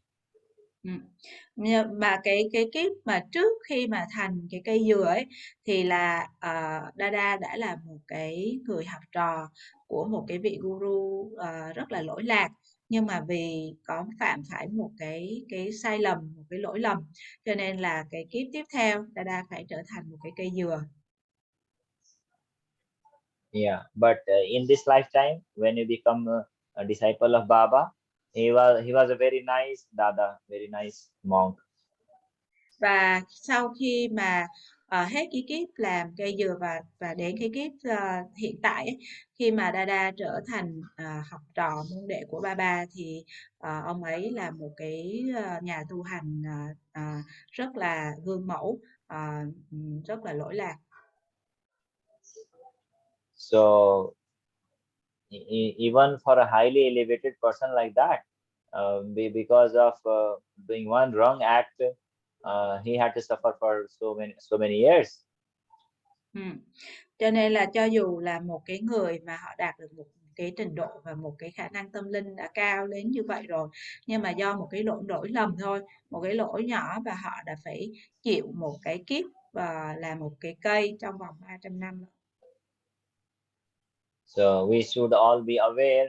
Mà cái kiếp mà trước khi mà thành cái cây dừa ấy, thì là Dada đã là một cái người học trò của một cái vị guru rất là lỗi lạc, nhưng mà vì có phạm phải một cái sai lầm, một cái lỗi lầm, cho nên là cái kiếp tiếp theo Dada phải trở thành một cái cây dừa. Yeah, but in this lifetime, when you become a disciple of Baba, he was a very nice Dada, very nice monk. Và sau khi mà hết cái kiếp làm cây dừa và đến cái kiếp hiện tại ấy, khi mà Dada trở thành học trò môn đệ của Baba thì ông ấy là một cái nhà tu hành rất là gương mẫu, rất là lỗi lạc. So even for a highly elevated person like that, because of doing one wrong act, he had to suffer for so many years. Cho nên là cho dù là một cái người mà họ đạt được một cái trình độ và một cái khả năng tâm linh đã cao đến như vậy rồi, nhưng mà do một cái lỗi lầm thôi, một cái lỗi nhỏ và họ đã phải chịu một cái kiếp và là một cái cây trong vòng 300 năm. So we should all be aware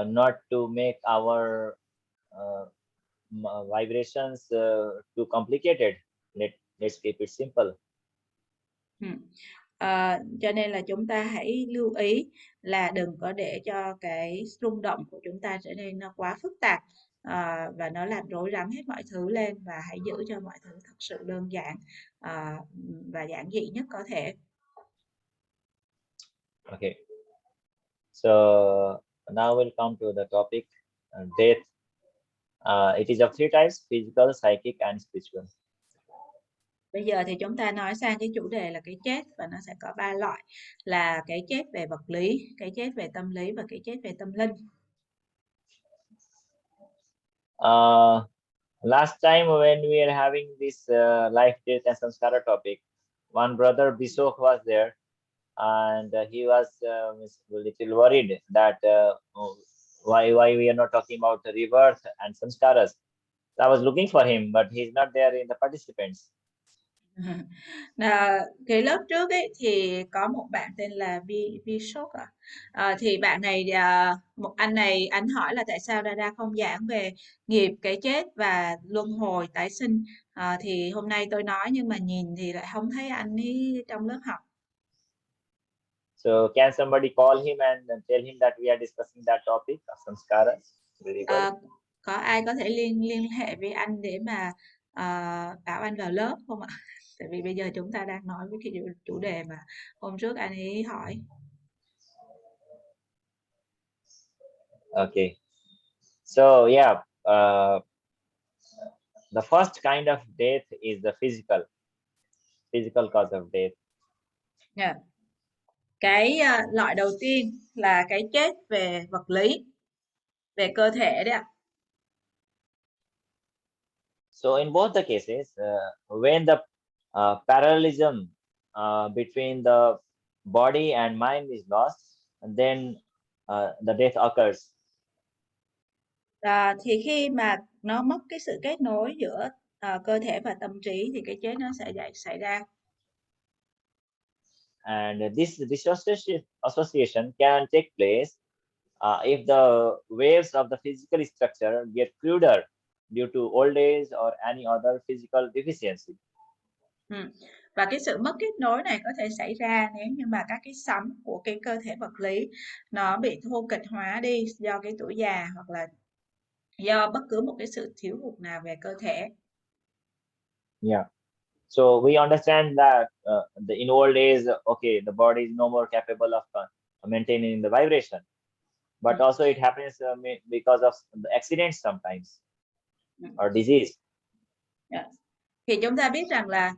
not to make our vibrations too complicated. Let's keep it simple. Cho nên là chúng ta hãy lưu ý là đừng có để cho cái rung động của chúng ta trở nên nó quá phức tạp và nó làm rối rắm hết mọi thứ lên, và hãy giữ cho mọi thứ thật sự đơn giản và giản dị nhất có thể. Okay. So now we'll come to the topic death. It is of three types: physical, psychic, and spiritual. Bây giờ thì chúng ta nói sang cái chủ đề là cái chết, và nó sẽ có 3 loại là cái chết về vật lý, cái chết về tâm lý và cái chết về tâm linh. Last time when we were having this life, death, and samskara topic, one brother Bishok was there, and he was a little worried that why we are not talking about the rebirth and samskaras. So I was looking for him, but he's not there in the participants. Cái lớp trước ấy thì có một bạn tên là Bishop thì bạn này một anh này anh hỏi là tại sao Dada không giảng về nghiệp, cái chết và luân hồi tái sinh. Thì hôm nay tôi nói nhưng mà nhìn thì lại không thấy anh ấy trong lớp học. So can somebody call him and tell him that we are discussing that topic of samskaras? Có ai có thể liên hệ với anh để mà bảo anh vào lớp không ạ? Tại vì bây giờ chúng ta đang nói với cái chủ đề mà hôm trước anh ấy hỏi. Okay. So yeah, the first kind of death is the physical cause of death. Yeah. Cái loại đầu tiên là cái chết về vật lý, về cơ thể đấy ạ. So in both the cases, when the parallelism between the body and mind is lost, and then the death occurs. Thì khi mà nó mất cái sự kết nối giữa cơ thể và tâm trí thì cái chết nó sẽ xảy ra. And this association can take place if the waves of the physical structure get cruder due to old age or any other physical deficiency. Và cái sự mất kết nối này có thể xảy ra nếu như mà các cái sóng của cái cơ thể vật lý nó bị thô kệch hóa đi do cái tuổi già hoặc là do bất cứ một cái sự thiếu hụt nào về cơ thể. Yeah. So we understand that in old age, okay, the body is no more capable of maintaining the vibration, but also it happens because of the accidents sometimes or disease. Yeah. Thì chúng ta biết rằng là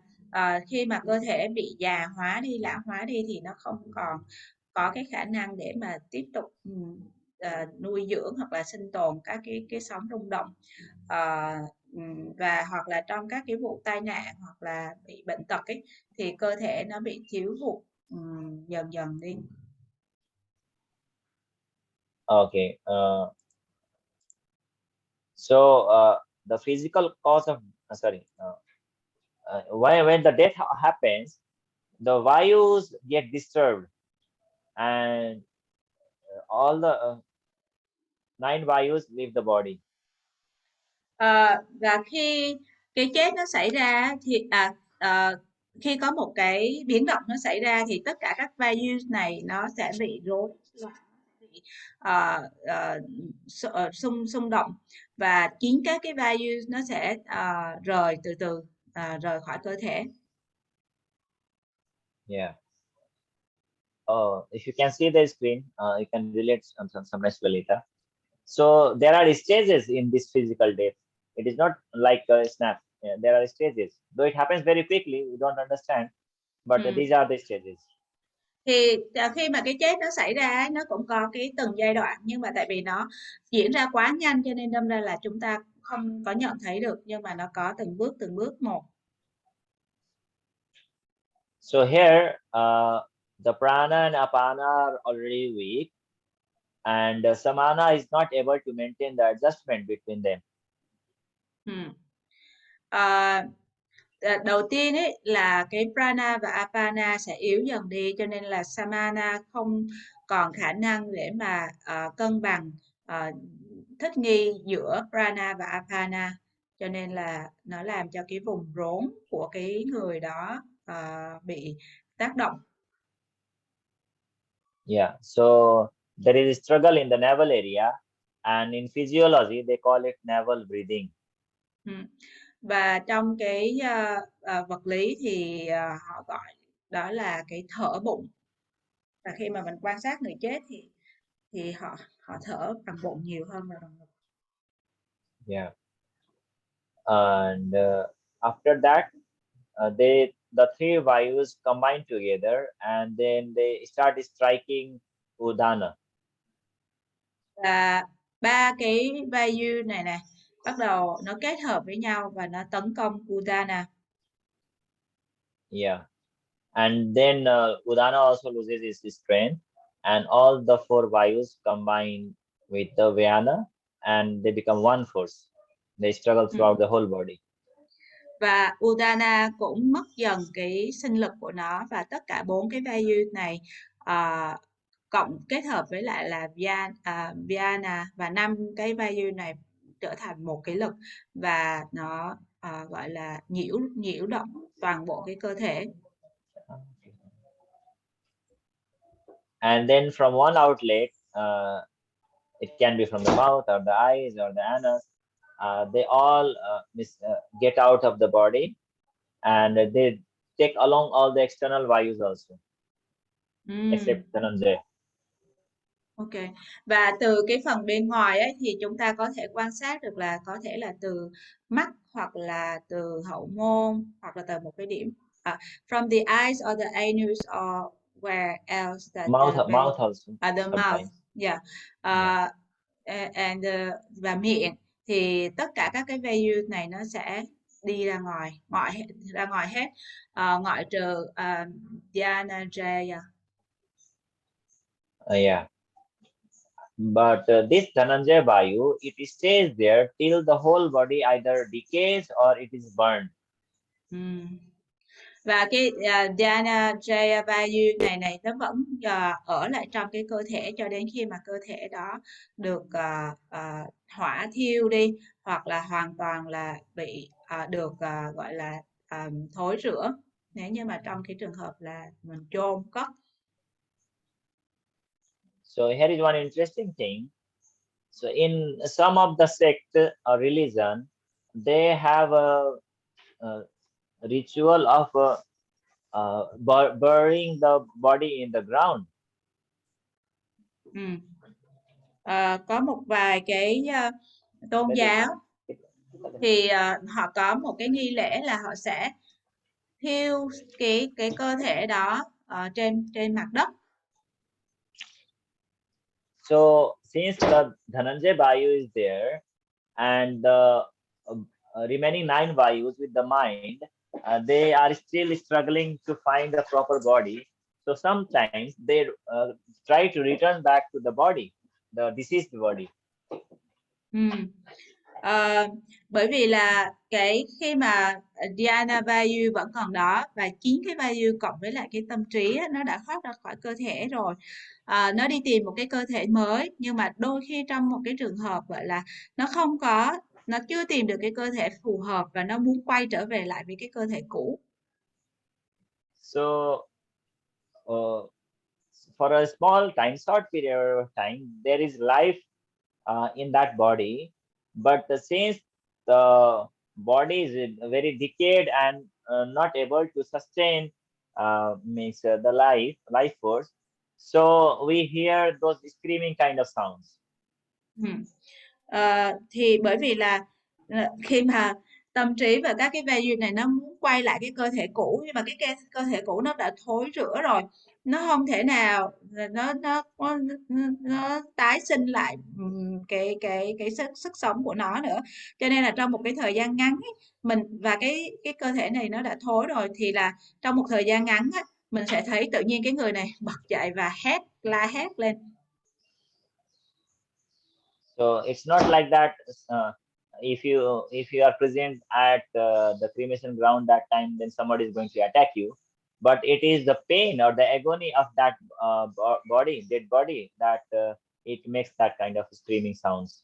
khi mà cơ thể bị già hóa đi, lão hóa đi thì nó không còn có cái khả năng để mà tiếp tục nuôi dưỡng hoặc là sinh tồn các cái sóng rung động, và hoặc là trong các cái vụ tai nạn hoặc là bị bệnh tật ấy, thì cơ thể nó bị thiếu hụt dần dần đi. Okay. So the physical cause of when the death happens, the vayus get disturbed, and all the 9 vayus leave the body. Và khi cái chết nó xảy ra thì khi có một cái biến động nó xảy ra thì tất cả các values này nó sẽ bị rối loạn, bị xung động, và chính các cái values nó sẽ rời từ từ rời khỏi cơ thể. Yeah. If you can see the screen, you can relate sometimes later. So there are stages in this physical death. It is not like a snap. Yeah, there are stages. Though it happens very quickly, we don't understand. But these are the stages. Thì khi mà cái chết nó xảy ra nó cũng có cái từng giai đoạn, nhưng mà tại vì nó diễn ra quá nhanh cho nên đâm ra là chúng ta không có nhận thấy được, nhưng mà nó có từng bước một. So here, the prana and apana are already weak, and samana is not able to maintain the adjustment between them. Đầu tiên ấy là cái prana và apana sẽ yếu dần đi, cho nên là samana không còn khả năng để mà cân bằng, thích nghi giữa prana và apana, cho nên là nó làm cho cái vùng rốn của cái người đó bị tác động. Yeah, so there is a struggle in the navel area, and in physiology they call it navel breathing. Và trong cái vật lý thì họ gọi đó là cái thở bụng. Và khi mà mình quan sát người chết thì họ thở bằng bụng nhiều hơn là bằng ngực. Yeah. And after that, the three vayus combine together, and then they start striking udana. Và ba cái vayu này bắt đầu nó kết hợp với nhau và nó tấn công udana. Yeah. And then udana also loses its strength, and all the four vayus combine with the vyana, and they become one force. They struggle throughout the whole body. Và udana cũng mất dần cái sinh lực của nó, và tất cả bốn cái vayu này cộng kết hợp với lại là vyana, và 5 cái vayu này trở thành một cái lực, và nó gọi là nhiễu động toàn bộ cái cơ thể. And then from one outlet, it can be from the mouth or the eyes or the anus, they all get out of the body, and they take along all the external vayus also, except Dhananjay. Ok, và từ cái phần bên ngoài ấy, thì chúng ta có thể quan sát được là có thể là từ mắt, hoặc là từ hậu môn, hoặc là từ một cái điểm from the eyes or the anus or where else that Mouth also. The mouth, yeah. And và miệng, thì tất cả các cái vayu này nó sẽ đi ra ngoài hết, ngoại trừ Dhananjaya. Yeah. But this Dhananjaya Vayu, it stays there till the whole body either decays or it is burned. Và cái Dhananjaya Vayu này nó vẫn ở lại trong cái cơ thể cho đến khi mà cơ thể đó được hỏa thiêu đi, hoặc là hoàn toàn là bị được gọi là thối rữa, nếu như mà trong cái trường hợp là mình chôn cất. So here is one interesting thing. So in some of the sect or religion, they have a ritual of burying the body in the ground. Có một vài cái tôn giáo thì họ có một cái nghi lễ là họ sẽ thiêu cái cơ thể đó trên mặt đất. So since the Dhananjaya Vayu is there, and the remaining 9 Vayus with the mind, they are still struggling to find a proper body. So sometimes they try to return back to the body, the deceased body. Bởi vì là khi mà Dhyana Vayu vẫn còn đó, và 9 cái Vayu cộng với lại cái tâm trí á, nó đã thoát ra khỏi cơ thể rồi, nó đi tìm một cái cơ thể mới, nhưng mà đôi khi trong một cái trường hợp gọi là nó chưa tìm được cái cơ thể phù hợp, và nó muốn quay trở về lại với cái cơ thể cũ. So for a small time, short period of time, there is life in that body, but since the body is very decayed and not able to sustain means the life force, so we hear those screaming kind of sounds. Thì bởi vì là khi mà tâm trí và các cái value này nó muốn quay lại cái cơ thể cũ, nhưng mà cái cơ thể cũ nó đã thối rữa rồi, nó không thể nào nó tái sinh lại cái sức sống của nó nữa. Cho nên là trong một cái thời gian ngắn ấy, mình và cái cơ thể này nó đã thối rồi, thì là trong một thời gian ngắn ấy, mình sẽ thấy tự nhiên cái người này bật dậy và la hét lên. So it's not like that. If you are present at the cremation ground that time, then somebody is going to attack you. But it is the pain or the agony of that dead body, that it makes that kind of screaming sounds.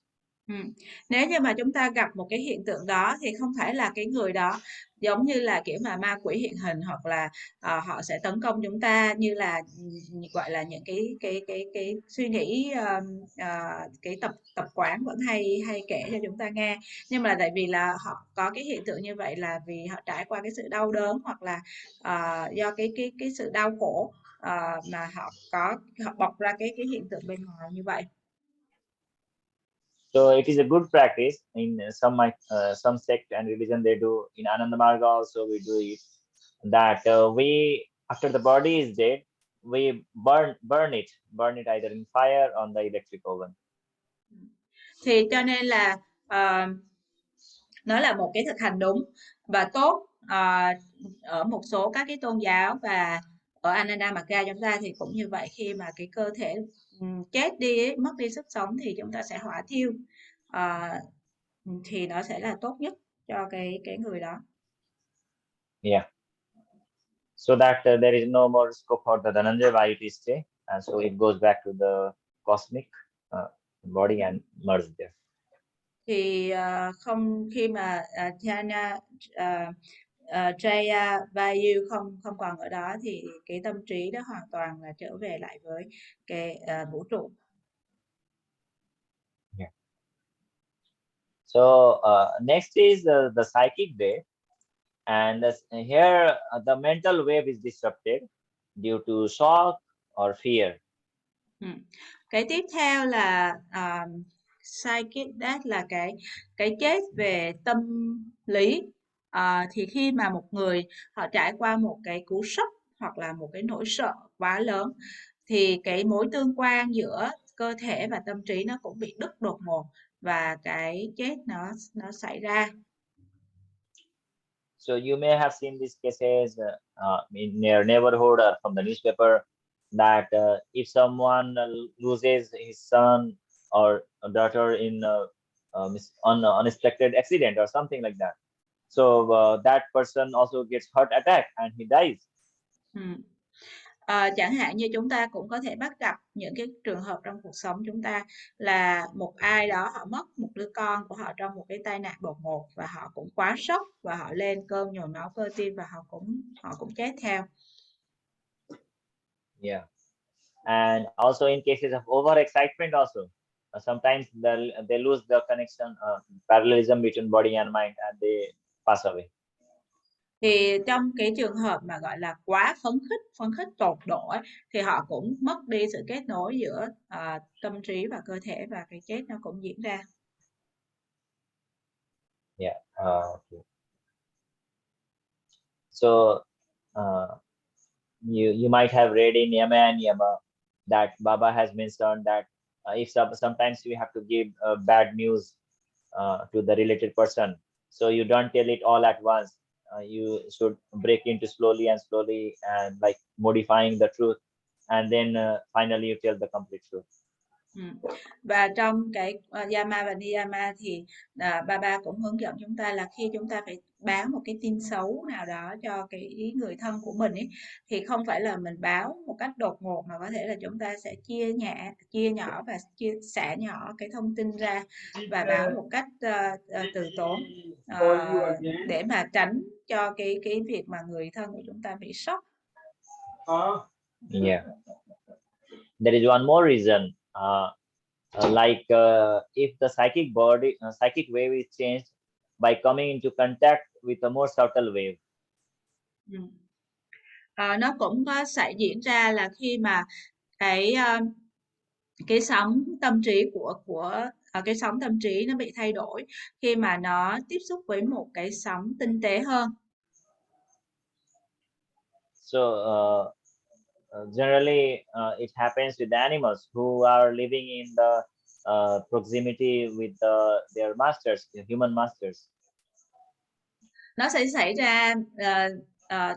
Nếu như mà chúng ta gặp một cái hiện tượng đó thì không phải là cái người đó giống như là kiểu mà ma quỷ hiện hình, hoặc là họ sẽ tấn công chúng ta như là gọi là những cái suy nghĩ, cái tập quán vẫn hay kể cho chúng ta nghe. Nhưng mà tại vì là họ có cái hiện tượng như vậy là vì họ trải qua cái sự đau đớn, hoặc là do cái sự đau khổ mà họ bộc ra cái hiện tượng bên ngoài như vậy. So it is a good practice in some sect and religion. They do in Ananda Marga also, we do it, that we, after the body is dead, we burn it either in fire or on the electric oven. Thì cho nên là nó là một cái thực hành đúng và tốt. Ở một số các cái tôn giáo và ở Ananda Marga chúng ta thì cũng như vậy. Khi mà cái cơ thể chết đi ấy, mất đi sức sống thì chúng ta sẽ hỏa thiêu, thì nó sẽ là tốt nhất cho cái người đó. Yeah. So that there is no more scope for the Dhananjaya Vayu to stay, and so it goes back to the cosmic body and merge there. Thì không, khi mà Jaya Vayu không còn ở đó thì cái tâm trí đó hoàn toàn là trở về lại với cái vũ trụ. Yeah. So next is the psychic wave, and here the mental wave is disrupted due to shock or fear. Cái tiếp theo là psychic death, là cái chết về tâm lý. Thì khi mà một người họ trải qua một cái cú sốc hoặc là một cái nỗi sợ quá lớn, thì cái mối tương quan giữa cơ thể và tâm trí nó cũng bị đứt đột ngột và cái chết nó xảy ra. So you may have seen these cases in your neighborhood or from the newspaper, that if someone loses his son or a daughter in an unexpected accident or something like that, so that person also gets heart attack and he dies. Chẳng hạn như chúng ta cũng có thể bắt gặp những cái trường hợp trong cuộc sống chúng ta là một ai đó họ mất một đứa con của họ trong một cái tai nạn đột ngột, và họ cũng quá sốc và họ lên cơn nhồi máu cơ tim và họ cũng chết theo. Yeah. And also in cases of overexcitement also, sometimes they lose the connection, parallelism between body and mind, and they pass away. Thì trong cái trường hợp mà gọi là quá phấn khích tột độ ấy, thì họ cũng mất đi sự kết nối giữa tâm trí và cơ thể, và cái chết nó cũng diễn ra. Yeah. Okay. So you might have read in Yama and Yama that Baba has mentioned that if sometimes we have to give bad news to the related person, so you don't tell it all at once. You should break into slowly and like modifying the truth, and then finally you tell the complete truth. Và trong cái Yama và Niyama thì Baba cũng hướng dẫn chúng ta là khi chúng ta phải báo một cái tin xấu nào đó cho cái người thân của mình ấy, thì không phải là mình báo một cách đột ngột, mà có thể là chúng ta sẽ chia nhỏ và xẻ nhỏ cái thông tin ra và báo một cách từ tốn, để mà tránh cho cái việc mà người thân của chúng ta bị sốc. Yeah. There is one more reason. If the psychic wave is changed by coming into contact with a more subtle wave. Nó cũng có sẽ diễn ra là khi mà cái sóng tâm trí cái sóng tâm trí nó bị thay đổi khi mà nó tiếp xúc với một cái sóng tinh tế hơn. So generally it happens with animals who are living in the proximity with their masters, the human masters. Nó sẽ xảy ra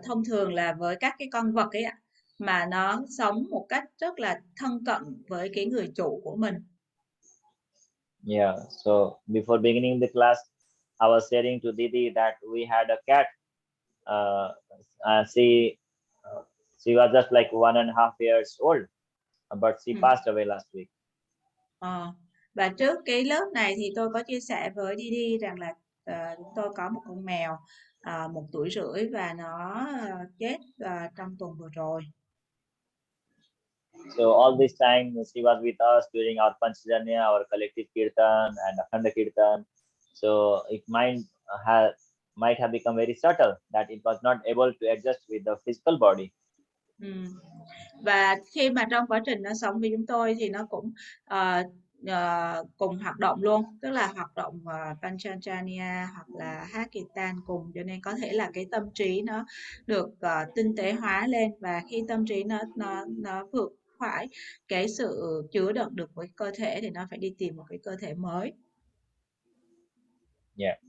thông thường là với các cái con vật ấy ạ, mà nó sống một cách rất là thân cận với cái người chủ của mình. Yeah, so before beginning the class, I was sharing to Didi that we had a cat. She was just like 1.5 years old, but she passed away last week. Và trước cái lớp này thì tôi có chia sẻ với Didi rằng là chúng tôi có một con mèo 1 tuổi rưỡi và nó chết trong tuần vừa rồi. So all this time she was with us during our Panchajanya, our collective kirtan and Akhanda kirtan. So it might have become very subtle that it was not able to adjust with the physical body. Và khi mà trong quá trình nó sống với chúng tôi thì nó cũng cùng hoạt động luôn, tức là hoạt động Panchajanya hoặc là hát kirtan cùng, cho nên có thể là cái tâm trí nó được tinh tế hóa lên, và khi tâm trí nó vượt khỏi cái sự chứa đựng được với cơ thể thì nó phải đi tìm một cái cơ thể mới. Yeah.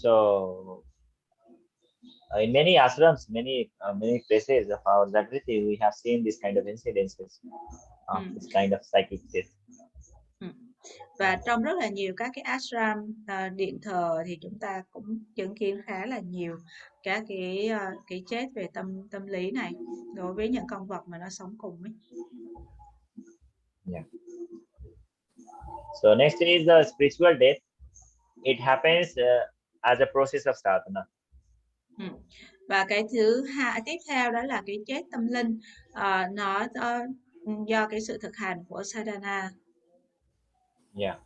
So in many ashrams, many places of our Jagriti, we have seen this kind of incidences, this kind of psychic state. Và trong rất là nhiều các cái ashram, điện thờ thì chúng ta cũng chứng kiến khá là nhiều các cái chết về tâm lý này đối với những con vật mà nó sống cùng ấy. Yeah. So next is the spiritual death. It happens as a process of sadhana. Và cái tiếp theo đó là cái chết tâm linh, nó do cái sự thực hành của sadhana. Yeah.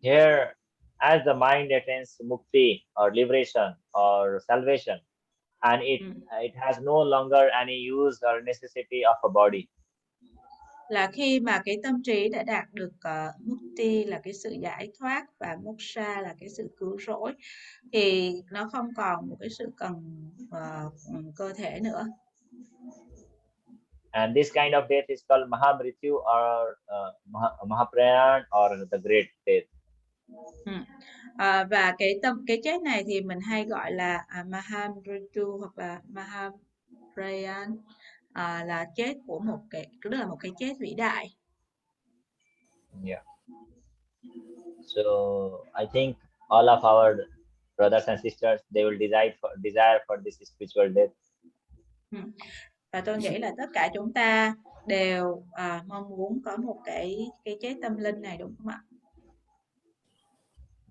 Here, as the mind attains mukti or liberation or salvation, and it has no longer any use or necessity of a body. Là khi mà cái tâm trí đã đạt được mukti là cái sự giải thoát và moksha là cái sự cứu rỗi, thì nó không còn một cái sự cần cơ thể nữa. And this kind of death is called Mahamrityu or Mahaprayan or the great death. Và cái chết này thì mình hay gọi là Mahamrityu hoặc là Mahaprayan, là chết của tức là một cái chết vĩ đại. Yeah. So I think all of our brothers and sisters, they will desire for this spiritual death. Và tôi nghĩ là tất cả chúng ta đều mong muốn có một cái chết tâm linh này, đúng không ạ?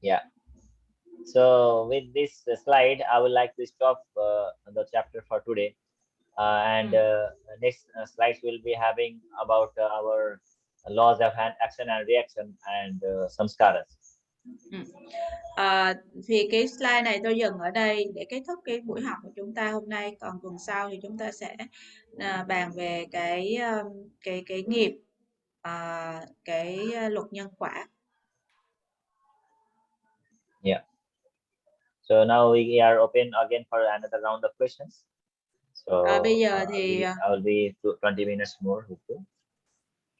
Yeah. So with this slide, I would like to stop the chapter for today. Next slides will be having about our laws of action and reaction and samskaras. Thì cái slide này tôi dừng ở đây để kết thúc cái buổi học của chúng ta hôm nay. Còn tuần sau thì chúng ta sẽ bàn về cái nghiệp, cái luật nhân quả. Yeah. So now we are open again for another round of questions. So bây giờ thì I will be 20 minutes more with you.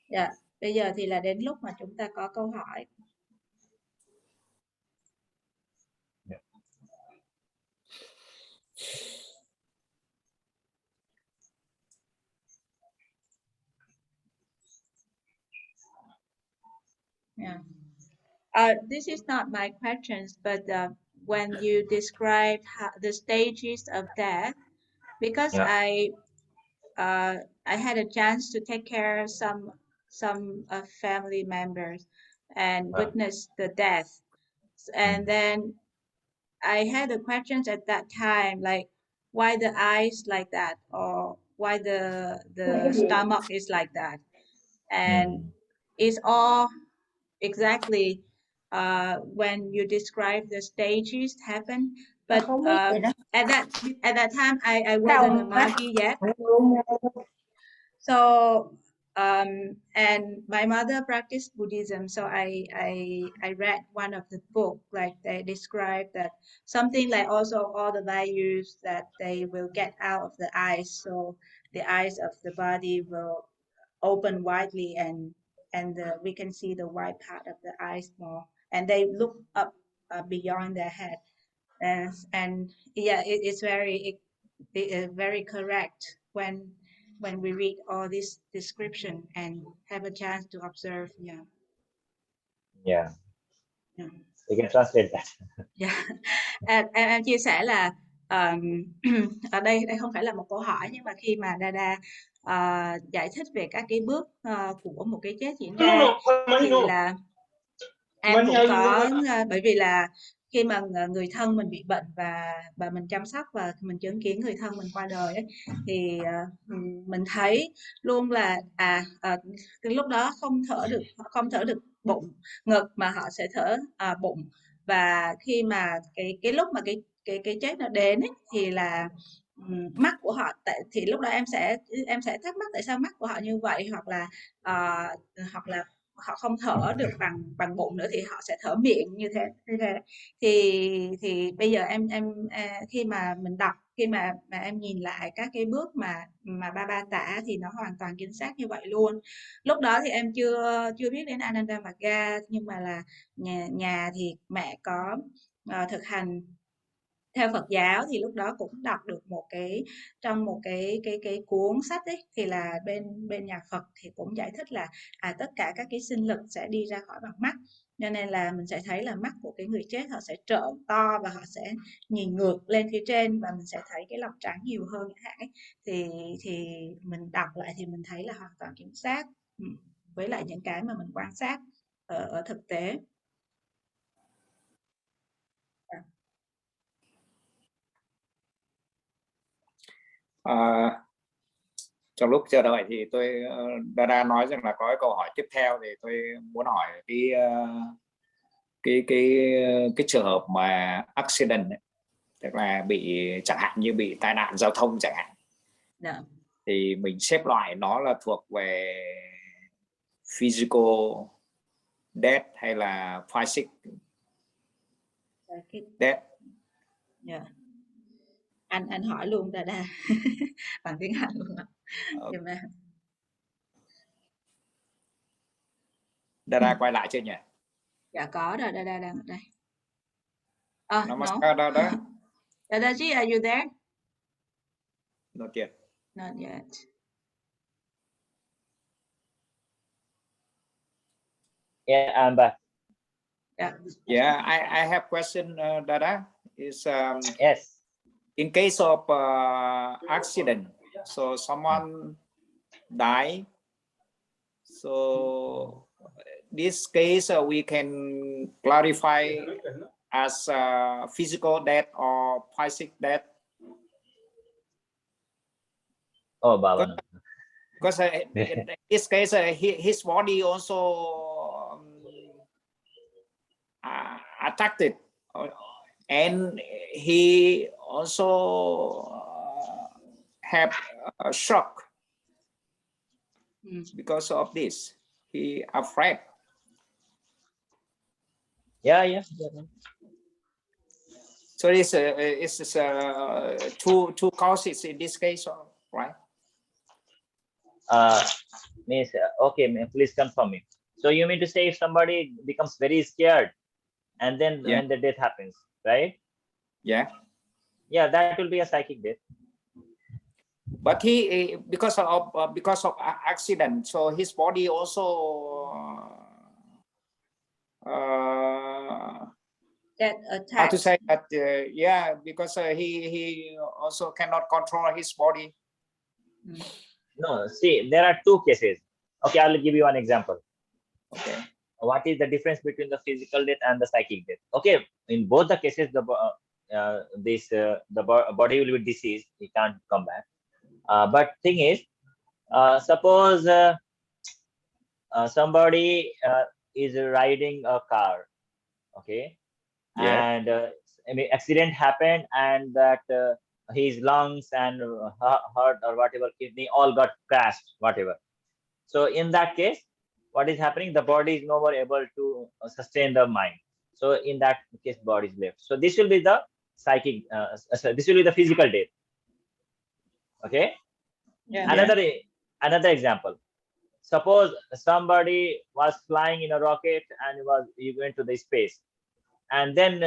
Yeah, bây giờ thì là đến lúc mà chúng ta có câu hỏi. Yeah. This is not my questions, but when you describe the stages of death, because I had a chance to take care of some family members and witness the death, and then I had the questions at that time, like why the eyes like that, or why the stomach is like that, and it's all exactly when you describe the stages happen. But at that time I wasn't a Magi yet. So and my mother practiced Buddhism, so I read one of the book, like they describe that something like also all the values that they will get out of the eyes, so the eyes of the body will open widely, and we can see the white part of the eyes more, and they look up beyond their head, and yeah, it's very correct when we read all this description and have a chance to observe. Yeah. You can translate that. Em chia sẻ là ở đây không phải là một câu hỏi, nhưng mà khi mà Dada giải thích về các cái bước của một cái chết diễn ra thì là em cũng có, bởi vì là khi mà người thân mình bị bệnh và mình chăm sóc và mình chứng kiến người thân mình qua đời ấy, thì mình thấy luôn là cái lúc đó không thở được bụng ngực, mà họ sẽ thở bụng. Và khi mà cái lúc mà cái chết nó đến ấy, thì là mắt của họ, thì lúc đó em sẽ thắc mắc tại sao mắt của họ như vậy, hoặc là họ không thở được bằng bụng nữa thì họ sẽ thở miệng như thế. Thì bây giờ em khi mà mình đọc, khi mà em nhìn lại các cái bước mà Baba tả thì nó hoàn toàn chính xác như vậy luôn. Lúc đó thì em chưa biết đến Ananda Magga, nhưng mà là nhà thì mẹ có thực hành theo Phật giáo, thì lúc đó cũng đọc được trong một cái cuốn sách ấy, thì là bên nhà Phật thì cũng giải thích là tất cả các cái sinh lực sẽ đi ra khỏi bằng mắt, cho nên là mình sẽ thấy là mắt của cái người chết họ sẽ trợn to và họ sẽ nhìn ngược lên phía trên, và mình sẽ thấy cái lòng trắng nhiều hơn chẳng hạn ấy. Thì mình đọc lại thì mình thấy là hoàn toàn chính xác với lại những cái mà mình quan sát ở thực tế. Trong lúc chờ đợi thì tôi Dada nói rằng là có cái câu hỏi tiếp theo, thì tôi muốn hỏi cái trường hợp mà accident ấy, tức là bị chẳng hạn như bị tai nạn giao thông chẳng hạn, thì mình xếp loại nó là thuộc về physical death hay là psychic death? Anh hỏi luôn Dada bằng tiếng Anh luôn ạ. Dada quay lại chưa nhỉ? Dạ có rồi, Dada đang ở đây. Namaskar, Dada. Dadaji, are you there? Not yet. Not yet. Yeah, I'm back. Yeah, I have question, Dada. Is yes. In case of accident, so someone die, so this case we can clarify as physical death or psychic death. Oh, Baba. Because in this case, his body also attacked, and he also have a shock because of this. He afraid. Yeah. So it's two causes in this case, right? Miss, okay, please confirm me. So you mean to say if somebody becomes very scared and then when the death happens, right? Yeah, that will be a psychic death. But he because of accident, so his body also get attacked. How to say that? Because he also cannot control his body. No, see, there are two cases. Okay, I'll give you one example. Okay. What is the difference between the physical death and the psychic death? Okay, in both the cases, the body will be diseased; he can't come back. But thing is, suppose somebody is riding a car, okay, and I mean, accident happened, and that his lungs and heart or whatever, kidney all got crashed, whatever. So in that case, what is happening? The body is no more able to sustain the mind. So in that case, body is left. So this will be the psychic. This will be the physical death. Okay. Yeah. Another example. Suppose somebody was flying in a rocket and you went to the space, and then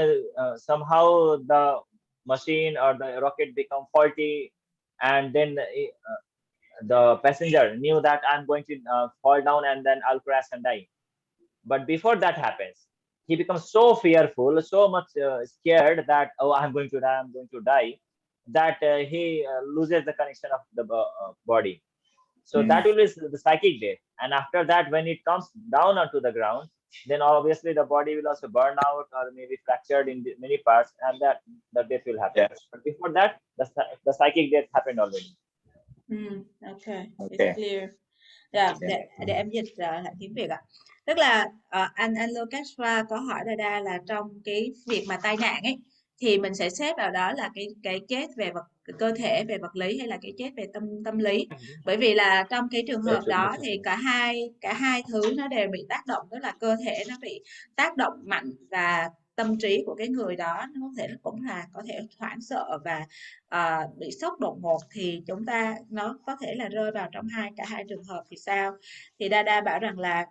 somehow the machine or the rocket become faulty, and then the passenger knew that I'm going to fall down and then I'll crash and die. But before that happens, he becomes so fearful, so much scared that, oh, I'm going to die, that he loses the connection of the body. So that will be the psychic death. And after that, when it comes down onto the ground, then obviously the body will also burn out or maybe fractured in many parts, and that the death will happen. Yes. But before that, the psychic death happened already. Okay, it's clear. Để em dịch lại tiếng Việt ạ. Tức là anh Lokashva có hỏi Dada là trong cái việc mà tai nạn ấy, thì mình sẽ xếp vào đó là cái chết về cơ thể, về vật lý, hay là cái chết về tâm lý. Bởi vì là trong cái trường hợp đó thì cả hai thứ nó đều bị tác động, tức là cơ thể nó bị tác động mạnh và tâm trí của cái người đó nó có thể hoảng sợ và bị sốc đột ngột, thì nó có thể là rơi vào trong cả hai trường hợp. Thì sao? Thì Dada bảo rằng là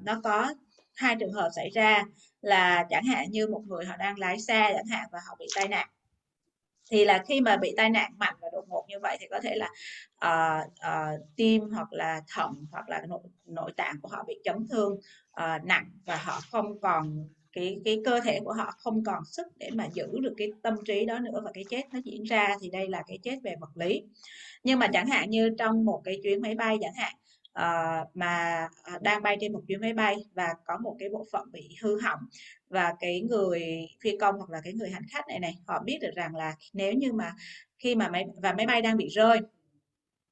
nó có hai trường hợp xảy ra, là chẳng hạn như một người họ đang lái xe chẳng hạn và họ bị tai nạn. Thì là khi mà bị tai nạn mạnh và đột ngột như vậy thì có thể là tim hoặc là thận hoặc là nội tạng của họ bị chấn thương nặng, và họ không còn cái cơ thể của họ không còn sức để mà giữ được cái tâm trí đó nữa, và cái chết nó diễn ra. Thì đây là cái chết về vật lý. Nhưng mà chẳng hạn như trong một cái chuyến máy bay chẳng hạn, mà đang bay trên một chuyến máy bay và có một cái bộ phận bị hư hỏng, và cái người phi công hoặc là cái người hành khách này họ biết được rằng là nếu như mà khi mà máy bay đang bị rơi,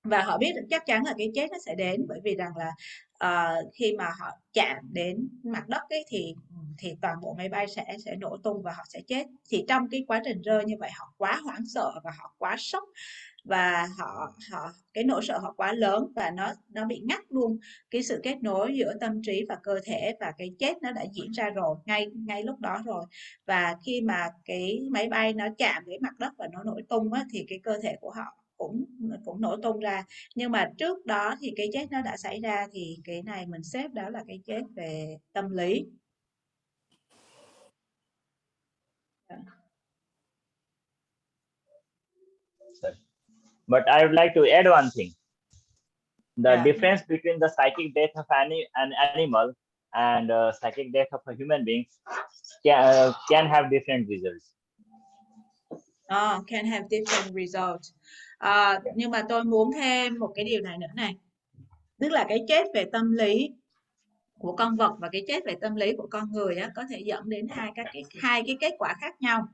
và họ biết được chắc chắn là cái chết nó sẽ đến, bởi vì rằng là khi mà họ chạm đến mặt đất ấy, thì toàn bộ máy bay sẽ nổ tung và họ sẽ chết. Thì trong cái quá trình rơi như vậy, họ quá hoảng sợ và họ quá sốc, và cái nỗi sợ họ quá lớn, và nó bị ngắt luôn cái sự kết nối giữa tâm trí và cơ thể, và cái chết nó đã diễn ra rồi, ngay lúc đó rồi. Và khi mà cái máy bay nó chạm với mặt đất và nó nổ tung á, thì cái cơ thể của họ cũng nổ tung ra. Nhưng mà trước đó thì cái chết nó đã xảy ra, thì cái này mình xếp đó là cái chết về tâm lý. But I would like to add one thing. The difference between the psychic death of an animal and psychic death of a human being can have different results. Can have different results. Nhưng mà tôi muốn thêm một cái điều này nữa này, tức là cái chết về tâm lý của con vật và cái chết về tâm lý của con người á, có thể dẫn đến hai cái kết quả khác nhau.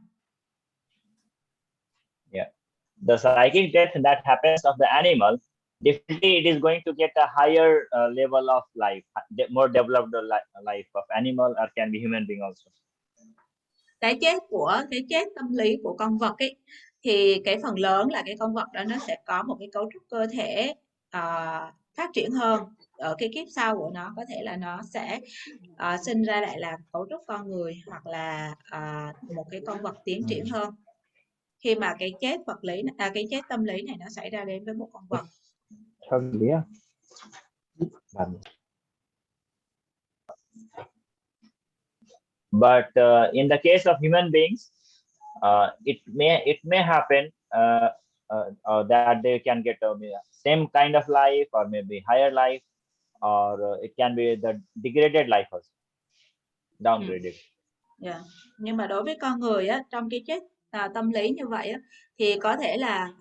Yeah, the psychic death that happens of the animal, definitely it is going to get a higher level of life, more developed life of animal, or can be human being also. Cái chết tâm lý của con vật ấy, thì cái phần lớn là cái con vật đó nó sẽ có một cái cấu trúc cơ thể phát triển hơn. Ở cái kiếp sau của nó có thể là nó sẽ sinh ra lại là cấu trúc con người, hoặc là một cái con vật tiến triển hơn, khi mà cái chết cái chết tâm lý này nó xảy ra đến với một con vật. But in the case of human beings, it may happen that they can get same kind of life, or maybe higher life, or it can be the degraded life also, downgraded. Yeah. Nhưng mà đối với con người á, trong cái chết tâm lý như vậy á, thì có thể là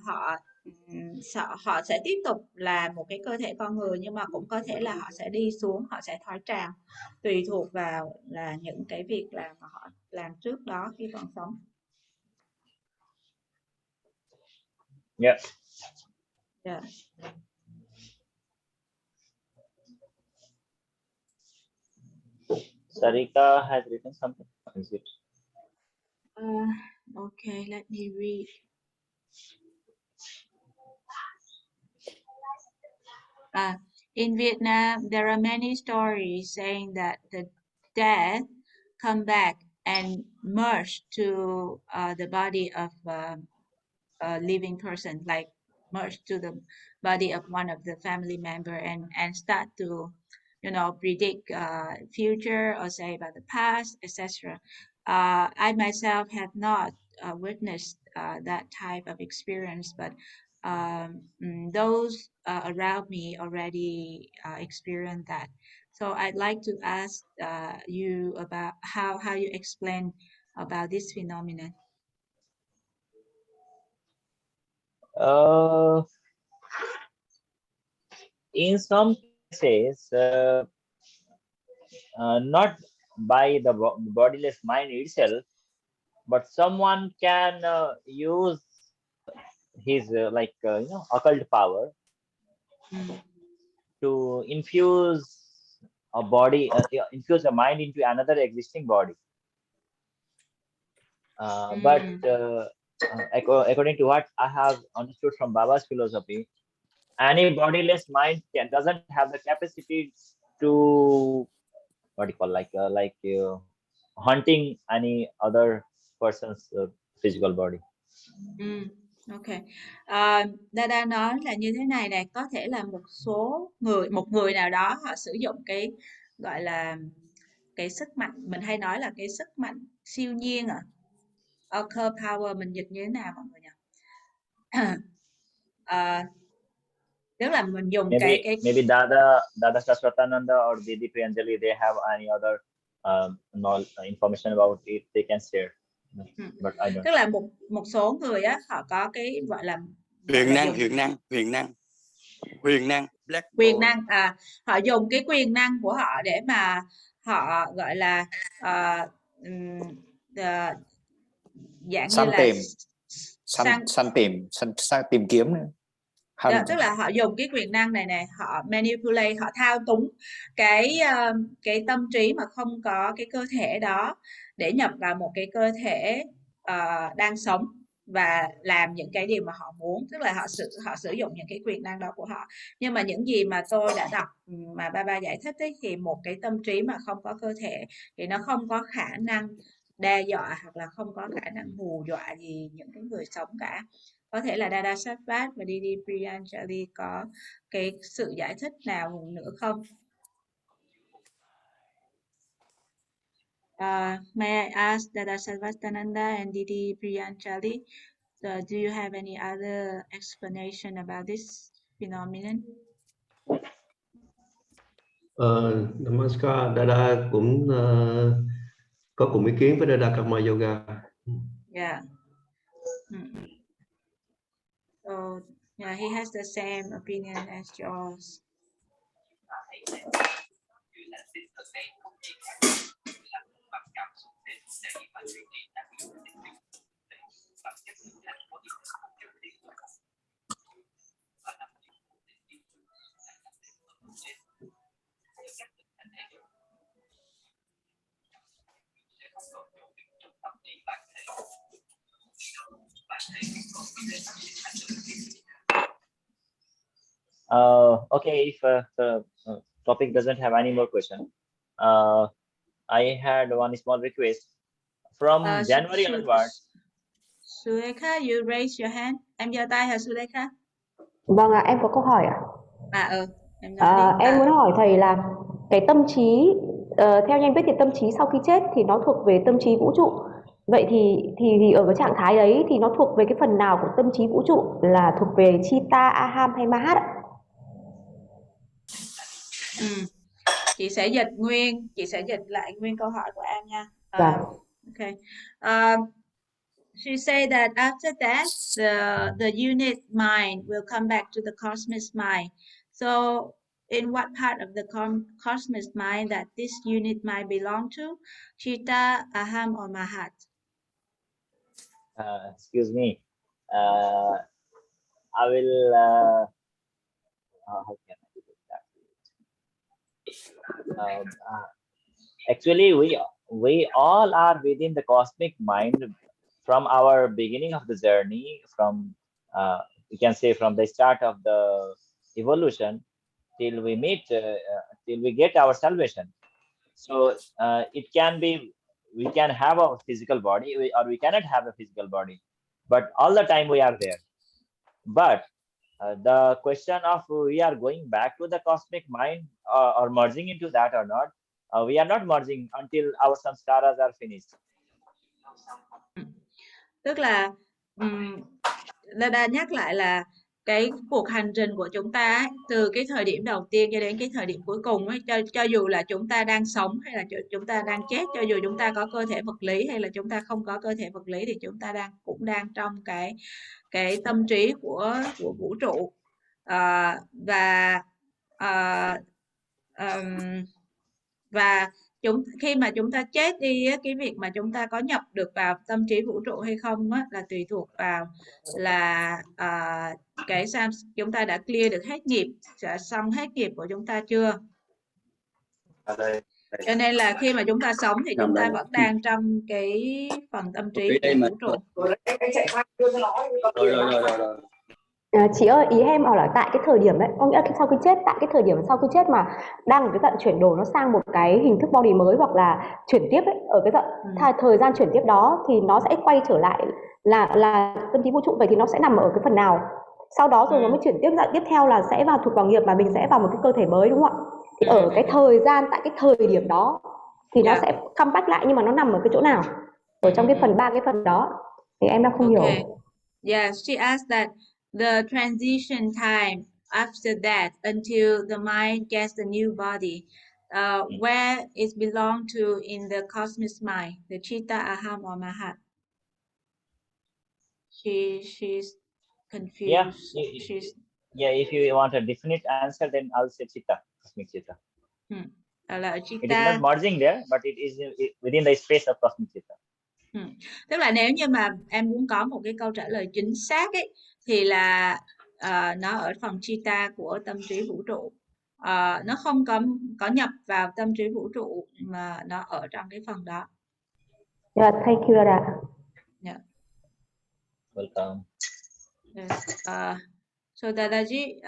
họ sẽ tiếp tục là một cái cơ thể con người, nhưng mà cũng có thể là họ sẽ đi xuống, họ sẽ thoái trào, tùy thuộc vào là những cái việc làm mà họ làm trước đó khi còn sống. Yeah. Yeah. Sarika has written something. Is it? Okay, let me read. In Vietnam, there are many stories saying that the dead come back and merge to the body of a living person, like merge to the body of one of the family member and start to, predict future or say about the past, etc. I myself have not witnessed that type of experience, but those around me already experienced that. So I'd like to ask you about how you explain about this phenomenon. In some cases, not by the bodiless mind itself, but someone can use his occult power to infuse a body, infuse a mind into another existing body. But according to what I have understood from Baba's philosophy, any bodiless mind doesn't have the capacity to hunting any other person's physical body. Ok. Dada nói là như thế này này, có thể là một người nào đó họ sử dụng cái gọi là cái sức mạnh, mình hay nói là cái sức mạnh siêu nhiên occult power, mình dịch như thế nào mọi người nhỉ? Tức là mình dùng maybe Dada Saswatananda or Didi Priyanjali, they have any other information about it, they can share. But I don't. Tức là một số người á, họ có cái gọi là quyền năng họ dùng cái quyền năng của họ để mà họ gọi là dạng như là tìm kiếm. Tức là họ dùng cái quyền năng này này, họ manipulate, họ thao túng cái tâm trí mà không có cái cơ thể đó để nhập vào một cái cơ thể đang sống và làm những cái điều mà họ muốn. Tức là họ sử dụng những cái quyền năng đó của họ. Nhưng mà những gì mà tôi đã đọc mà Baba giải thích ấy, thì một cái tâm trí mà không có cơ thể thì nó không có khả năng đe dọa hoặc là không có khả năng hù dọa gì những cái người sống cả. Có thể là Dada Sattvat và Didi Priyanjali có cái sự giải thích nào nữa không? May I ask Dada Sarvastananda and Didi Priyanjali, do you have any other explanation about this phenomenon? Namaskar, Dada cũng có cùng ý kiến với Dada Karmayoga. Yeah. So yeah, he has the same opinion as yours. Okay, if the topic doesn't have any more question, I had one small request. From January onwards. Sulekha, you raise your hand. Em giơ tay hả Sulekha? Vâng ạ, em có câu hỏi ạ. Em nói đi. Em muốn hỏi thầy là cái tâm trí, theo như anh biết thì tâm trí sau khi chết thì nó thuộc về tâm trí vũ trụ. Vậy thì ở cái trạng thái đấy thì nó thuộc về cái phần nào của tâm trí vũ trụ, là thuộc về Chitta, Aham hay Mahat ạ? Chị sẽ dịch lại nguyên câu hỏi của em nha. Okay. She said that after that, the unit mind will come back to the cosmic mind. So, in what part of the cosmic mind that this unit mind belong to? Chitta, Aham, or Mahat? Excuse me. I will. How can I do that? Actually, we all are within the cosmic mind from our beginning of the journey. From you can say from the start of the evolution till we meet, till we get our salvation. So it can be we can have a physical body or we cannot have a physical body, but all the time we are there. But the question of we are going back to the cosmic mind or merging into that or not, we are not merging until our samskaras are finished. Tức là Dada nhắc lại là cái cuộc hành trình của chúng ta ấy, từ cái thời điểm đầu tiên cho đến cái thời điểm cuối cùng ấy, cho dù là chúng ta đang sống hay là chúng ta đang chết, cho dù chúng ta có cơ thể vật lý hay là chúng ta không có cơ thể vật lý, thì chúng ta cũng đang trong cái tâm trí của vũ trụ. Và khi mà chúng ta chết đi á, cái việc mà chúng ta có nhập được vào tâm trí vũ trụ hay không á, là tùy thuộc vào là chúng ta đã clear được hết nghiệp, đã xong hết nghiệp của chúng ta chưa. Cho nên là khi mà chúng ta sống thì chúng ta vẫn đang trong cái phần tâm trí của vũ trụ. Chị ơi, ý em hỏi là tại cái thời điểm ấy, có nghĩa là sau khi chết, tại cái thời điểm sau khi chết mà đang ở cái đoạn chuyển đổi nó sang một cái hình thức body mới hoặc là chuyển tiếp ấy, ở cái thời gian chuyển tiếp đó thì nó sẽ quay trở lại là tâm trí vũ trụ. Vậy thì nó sẽ nằm ở cái phần nào? Sau đó rồi nó mới chuyển tiếp dạng tiếp theo là sẽ vào thuộc vào nghiệp mà mình sẽ vào một cái cơ thể mới, đúng không ạ? Thì ở cái thời gian tại cái thời điểm đó thì nó sẽ come back lại, nhưng mà nó nằm ở cái chỗ nào? Ở trong cái phần 3 cái phần đó thì em đang không hiểu. Yeah, she asked that the transition time after that until the mind gets the new body, where it belongs to in the cosmic mind, the Chitta, Aham, or Mahat. She's confused. If you want a definite answer, then I'll say Chitta, cosmic Chitta. It is not merging there, but it is within the space of cosmic Chitta. Tức là nếu như mà em muốn có một cái câu trả lời chính xác ấy, thì là nó ở phần Chitta của tâm trí vũ trụ. Nó không có nhập vào tâm trí vũ trụ mà nó ở trong cái phần đó. Yeah, thank you, Dada. Yeah. Welcome. Yes. So Dadaji,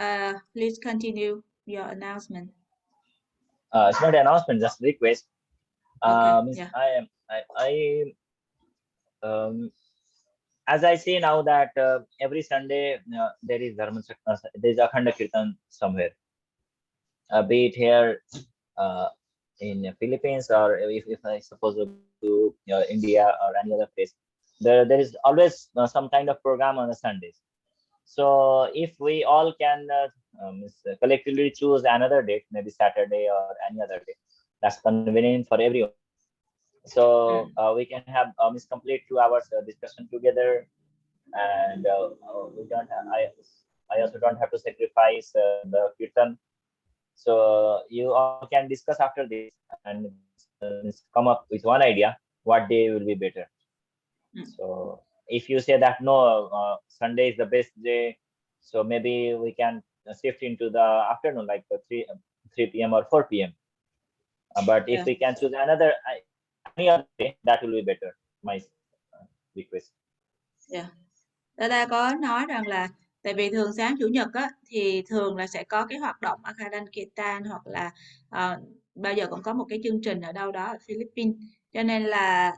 please continue your announcement. It's not an announcement, just a request. As I say now that every Sunday there is there is Akhanda Kirtan somewhere, be it here in the Philippines, or if I suppose to India or any other place, there is always some kind of program on the Sundays. So if we all can collectively choose another date, maybe Saturday or any other day, that's convenient for everyone. So we can have complete 2 hours discussion together, and we don't. I also don't have to sacrifice the kirtan. So you all can discuss after this and come up with one idea what day will be better. So if you say that no, Sunday is the best day, so maybe we can shift into the afternoon, like 3 p.m. or 4 p.m. But if we can choose another any other day, that will be better. My request. Dada có nói rằng là tại vì thường sáng chủ nhật á, thì thường là sẽ có cái hoạt động Akhadan Kirtan, hoặc là bao giờ cũng có một cái chương trình ở đâu đó ở Philippines. Cho nên là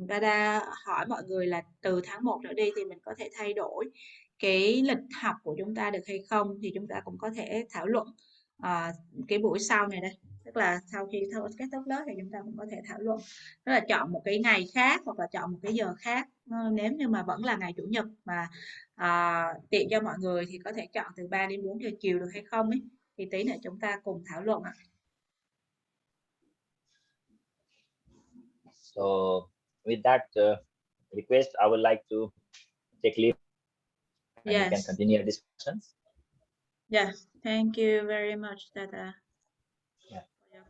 Dada hỏi mọi người là từ tháng 1 trở đi thì mình có thể thay đổi cái lịch học của chúng ta được hay không, thì chúng ta cũng có thể thảo luận cái buổi sau này đây. Tức là sau khi kết thúc lớp thì chúng ta cũng có thể thảo luận, tức là chọn một cái ngày khác hoặc là chọn một cái giờ khác. Nếu như mà vẫn là ngày chủ nhật mà tiện cho mọi người thì có thể chọn từ 3 đến 4 giờ chiều được hay không ấy, thì tí nữa chúng ta cùng thảo luận ạ. So with that request, I would like to take leave, and we can continue discussions. Yes, thank you very much, Dada.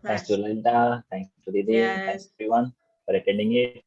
Thanks to Linda, thanks to Didi, thanks everyone for attending it.